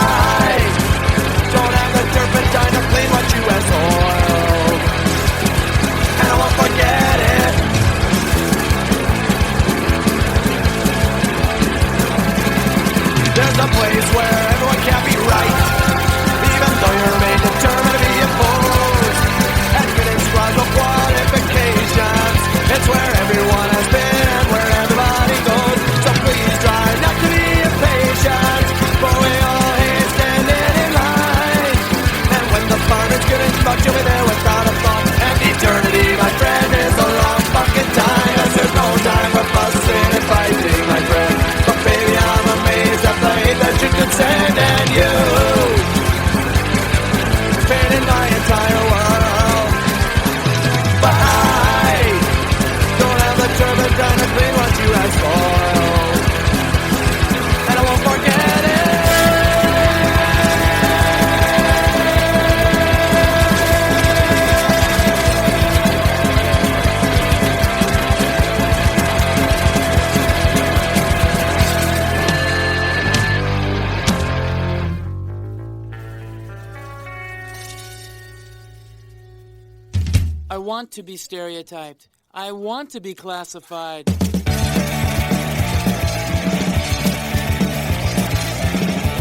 Speaker 14: I want to be stereotyped. I want to be classified.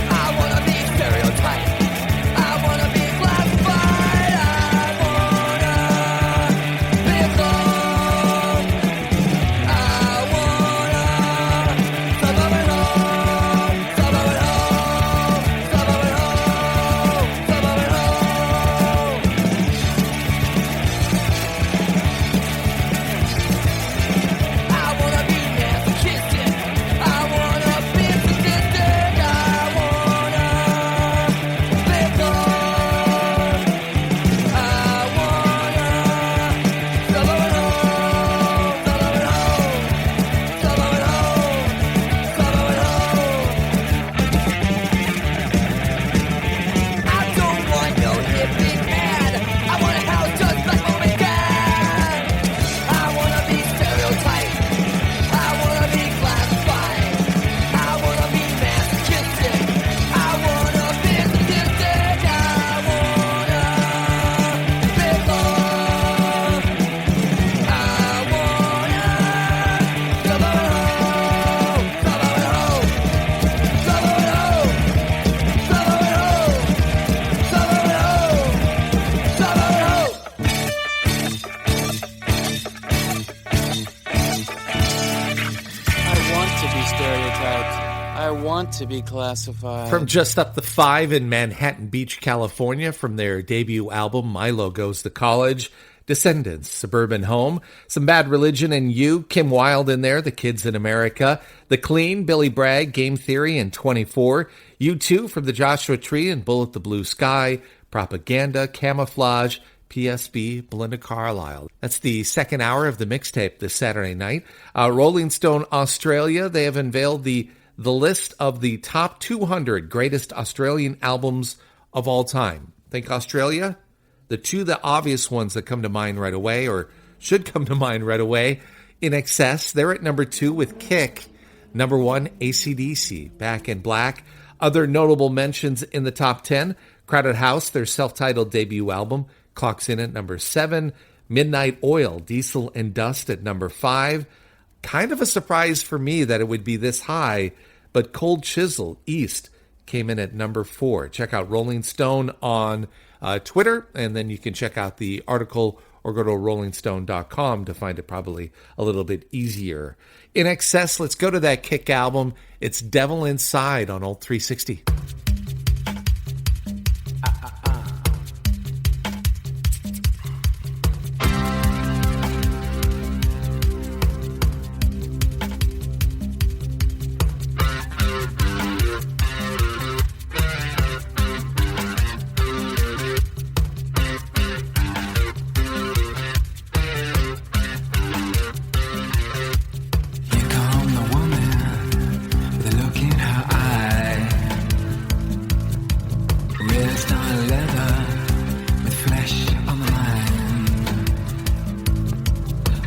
Speaker 6: I wanna be stereotyped. I wanna be classified. I wanna be alone. I wanna suburban home, suburban home, suburban home, suburban home. I wanna be masochistic. I wanna be sadistic. I wanna be gone. I wanna suburban home, suburban home, suburban home, suburban home. I don't want no hippie man. I want a house just like mom and dad. I wanna be stereotyped. I wanna be classified. I wanna be masochistic. I wanna be sadistic. I wanna be alone. I wanna suburban home, suburban home, suburban home, suburban home, suburban home, suburban home.
Speaker 14: I want to be stereotyped. I want to be classified.
Speaker 1: From just up the 5 in Manhattan Beach, California, from their debut album, Milo Goes to College, Descendants, Suburban Home, Some Bad Religion and You, Kim Wilde in there, The Kids in America, The Clean, Billy Bragg, Game Theory, and 24, U2 from the Joshua Tree and Bullet the Blue Sky, Propaganda, Camouflage, PSB, Belinda Carlisle. That's the second hour of the mixtape this Saturday night. Rolling Stone Australia, they have unveiled the list of the top 200 greatest Australian albums of all time. Think Australia? The obvious ones that come to mind right away, or should come to mind right away, In Excess, they're at number 2 with Kick. Number 1, AC/DC, Back in Black. Other notable mentions in the top 10, Crowded House, their self-titled debut album, clocks in at number 7. Midnight Oil, Diesel and Dust at number 5. Kind of a surprise for me that it would be this high, but Cold Chisel, East, came in at number 4. Check out Rolling Stone on Twitter, and then you can check out the article or go to rollingstone.com to find it probably a little bit easier. In Excess, let's go to that Kick album. It's Devil Inside on Old 360.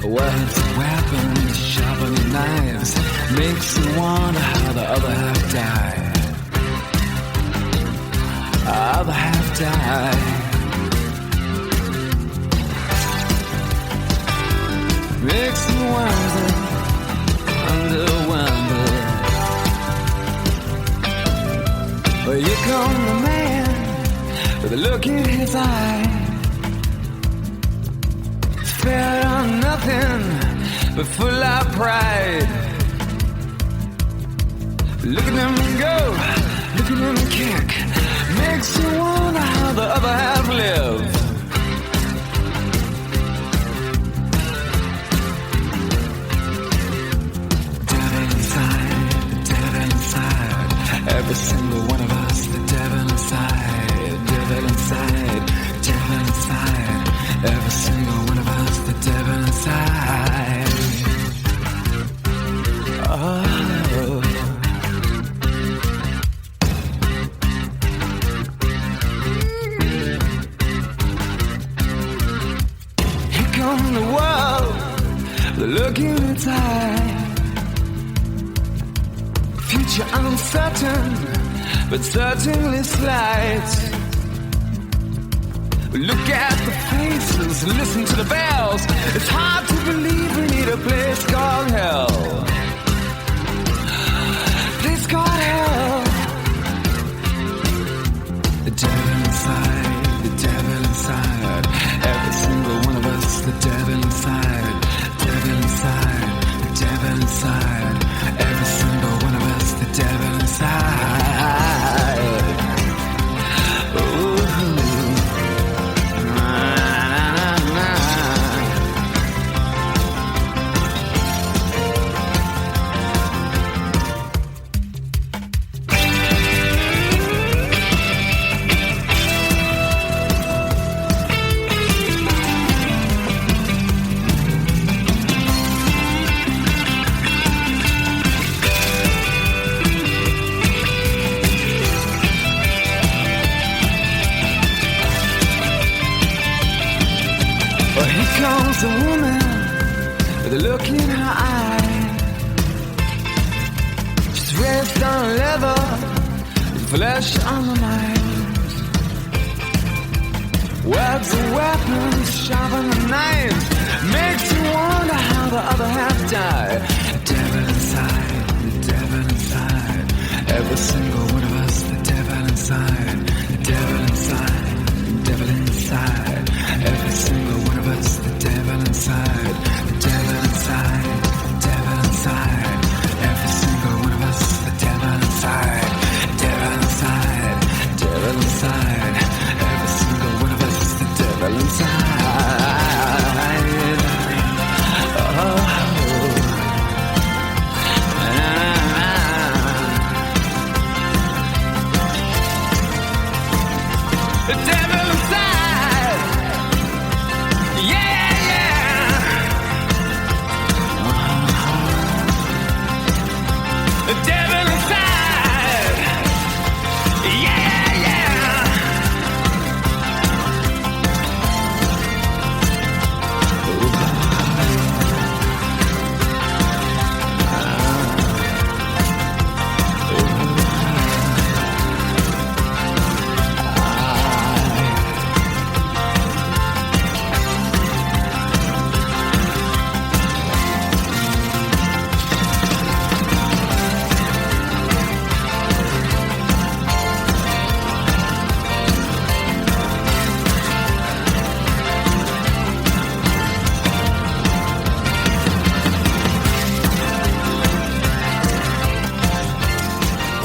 Speaker 6: Words, weapons, sharpening knives, makes you wonder how the other half died. Other half died. Makes you wonder, wonder. Well, you come the man with a look in his eye. Fair on nothing but full of pride. Look at him go, look at him kick. Makes you wonder how the other half live. Devil inside, every single one of us. The devil inside, devil inside, devil inside. Every single one of us, the devil inside. Oh. Here come the world, the look in its eye. Future uncertain, but certainly slight. Look at the faces hands and listen to the bells. It's hard to believe we need a place called hell. Place called hell. The devil inside, the devil inside. Every single one of us, the devil inside. Devil inside, the devil inside. Every single one of us, the devil inside. Ooh. Comes a woman with a look in her eye. She's raised on leather, with flesh on her mind. Words and weapons, sharpen the knives. Makes you wonder how the other half died. The devil inside, the devil inside. Every single one of us, the devil inside. The devil inside, the devil inside. Every single one of us, the devil inside, the devil inside, the devil inside. Every single one of us, the devil inside, devil inside, devil inside. Every single one of us, the devil inside. Oh. The devil inside. Yeah, yeah. The devil inside. Yeah, yeah.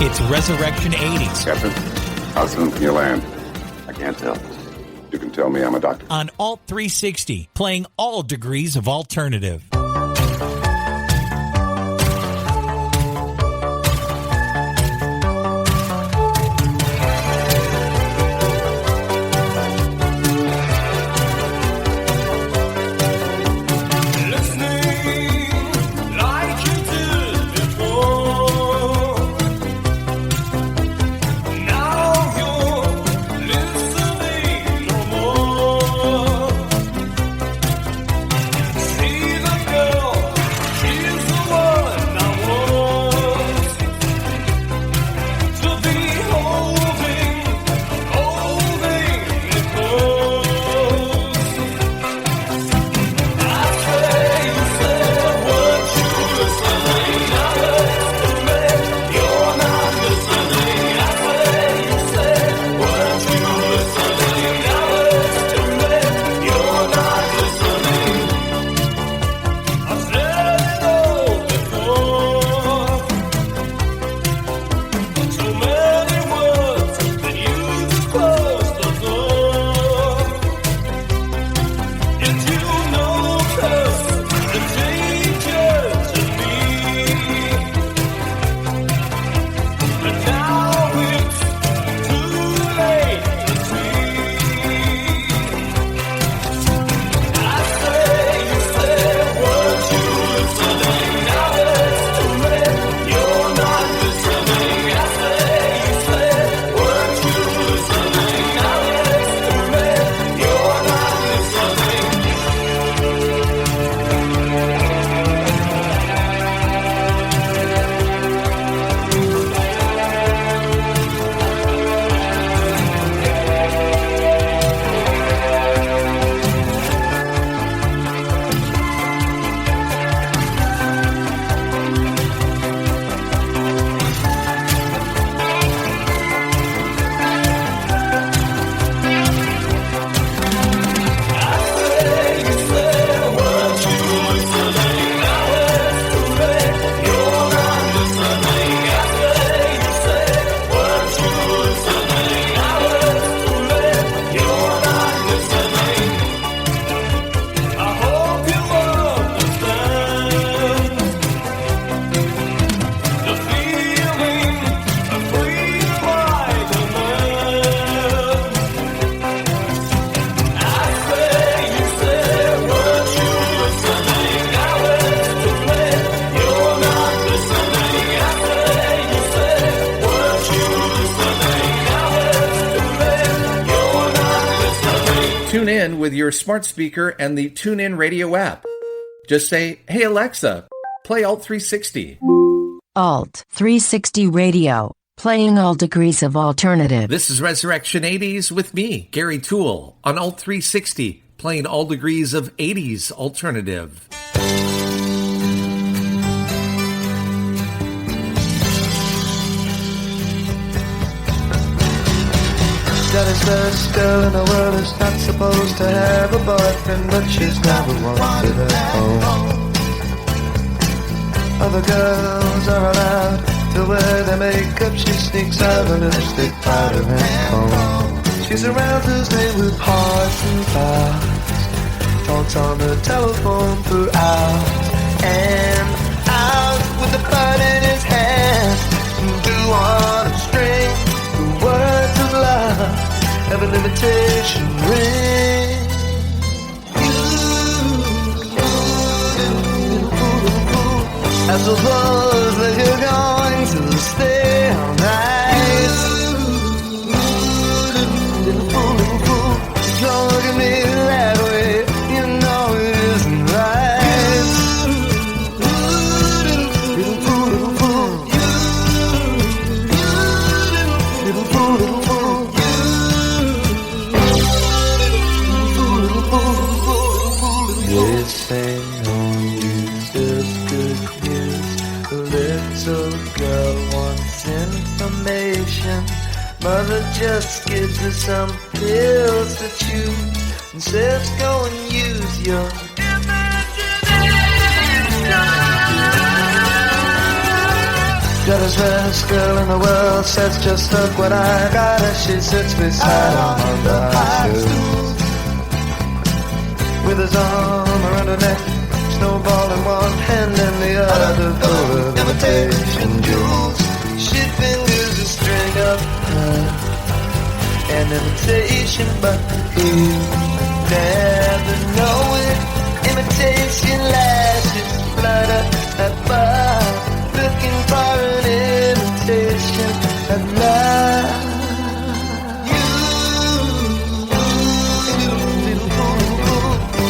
Speaker 3: It's Resurrection 80s.
Speaker 15: Captain, how soon can you land? I can't tell. You can tell me I'm a doctor.
Speaker 3: On Alt 360, playing all degrees of alternative.
Speaker 6: See the
Speaker 1: Tune in with your smart speaker and the TuneIn Radio app. Just say, "Hey Alexa, play Alt 360."
Speaker 7: Alt 360 Radio, playing all degrees of alternative.
Speaker 1: This is Resurrection 80s with me, Gary Toole, on Alt 360, playing all degrees of 80s alternative.
Speaker 6: Daddy's first girl in the world is not supposed to have a boyfriend, but she's never wanted at home. Other girls are allowed to wear their makeup. She sneaks out a lipstick powder and comb. She's around Thursday with hearts and flowers, talks on the telephone for hours and out with the bird in his hand. Do on a string the words of love have an invitation ring. I suppose that you're going to stay all night. Little fool, don't look at me that way. You know it isn't right. Little fool, little fool. Little fool, little fool. They say no news is good news. The little girl wants information. Mother just gives her some pills to chew and says go and use your Got best girl in the world says just look what I got as she sits beside him on the high stool. With his arm around her neck, snowball in one hand and the other full of imitation jewels. She fingers a string of pearls, an imitation, but he never know it. Imitation lashes flutter at bar, looking for an imitation at love.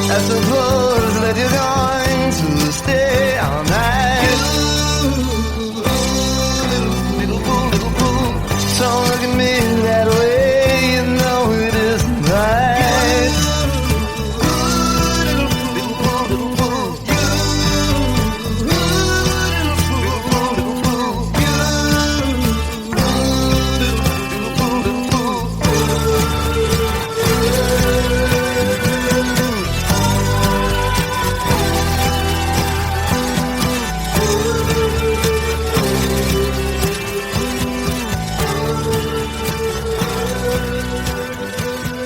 Speaker 6: I suppose that you're going to stay all night. Little fool, little fool, don't look at me that way. You know it isn't right. Little fool, little fool.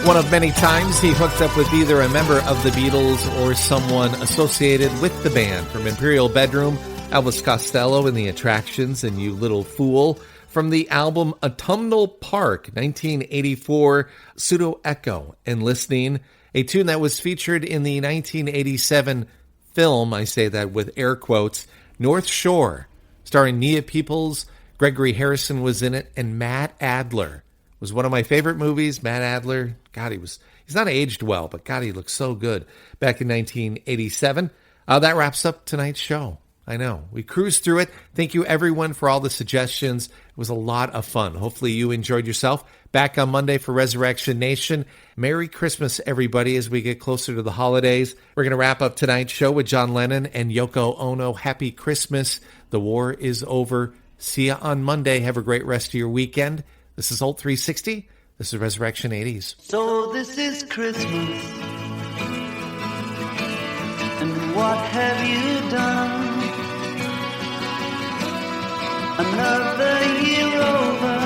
Speaker 1: One of many times he hooked up with either a member of the Beatles or someone associated with the band. From Imperial Bedroom, Elvis Costello and the Attractions and You Little Fool. From the album Autumnal Park, 1984, Pseudo Echo and Listening, a tune that was featured in the 1987 film, I say that with air quotes, North Shore, starring Nia Peoples. Gregory Harrison was in it, and Matt Adler. It was one of my favorite movies. Matt Adler, God, he's not aged well, but God, he looks so good. Back in 1987. That wraps up tonight's show. I know. We cruised through it. Thank you, everyone, for all the suggestions. It was a lot of fun. Hopefully you enjoyed yourself. Back on Monday for Resurrection Nation. Merry Christmas, everybody, as we get closer to the holidays. We're going to wrap up tonight's show with John Lennon and Yoko Ono. Happy Christmas. The war is over. See you on Monday. Have a great rest of your weekend. This is Alt 360. This is Resurrection 80s.
Speaker 6: So this is Christmas, and what have you done? Another year over,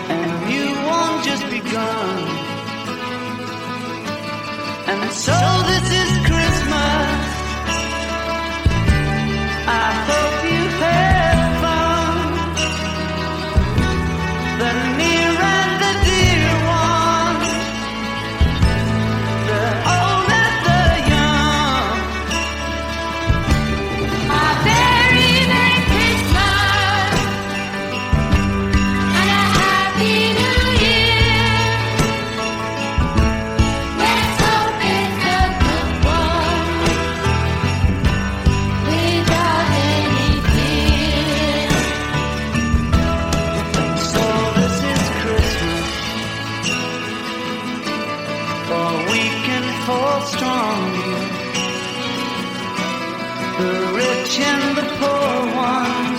Speaker 6: and you won't just begun. And so this is Christmas. I hope you've had fun. The near and the dear ones, the old and the young.
Speaker 10: A very Merry Christmas and a Happy New Year.
Speaker 6: fall stronger. The rich and the poor ones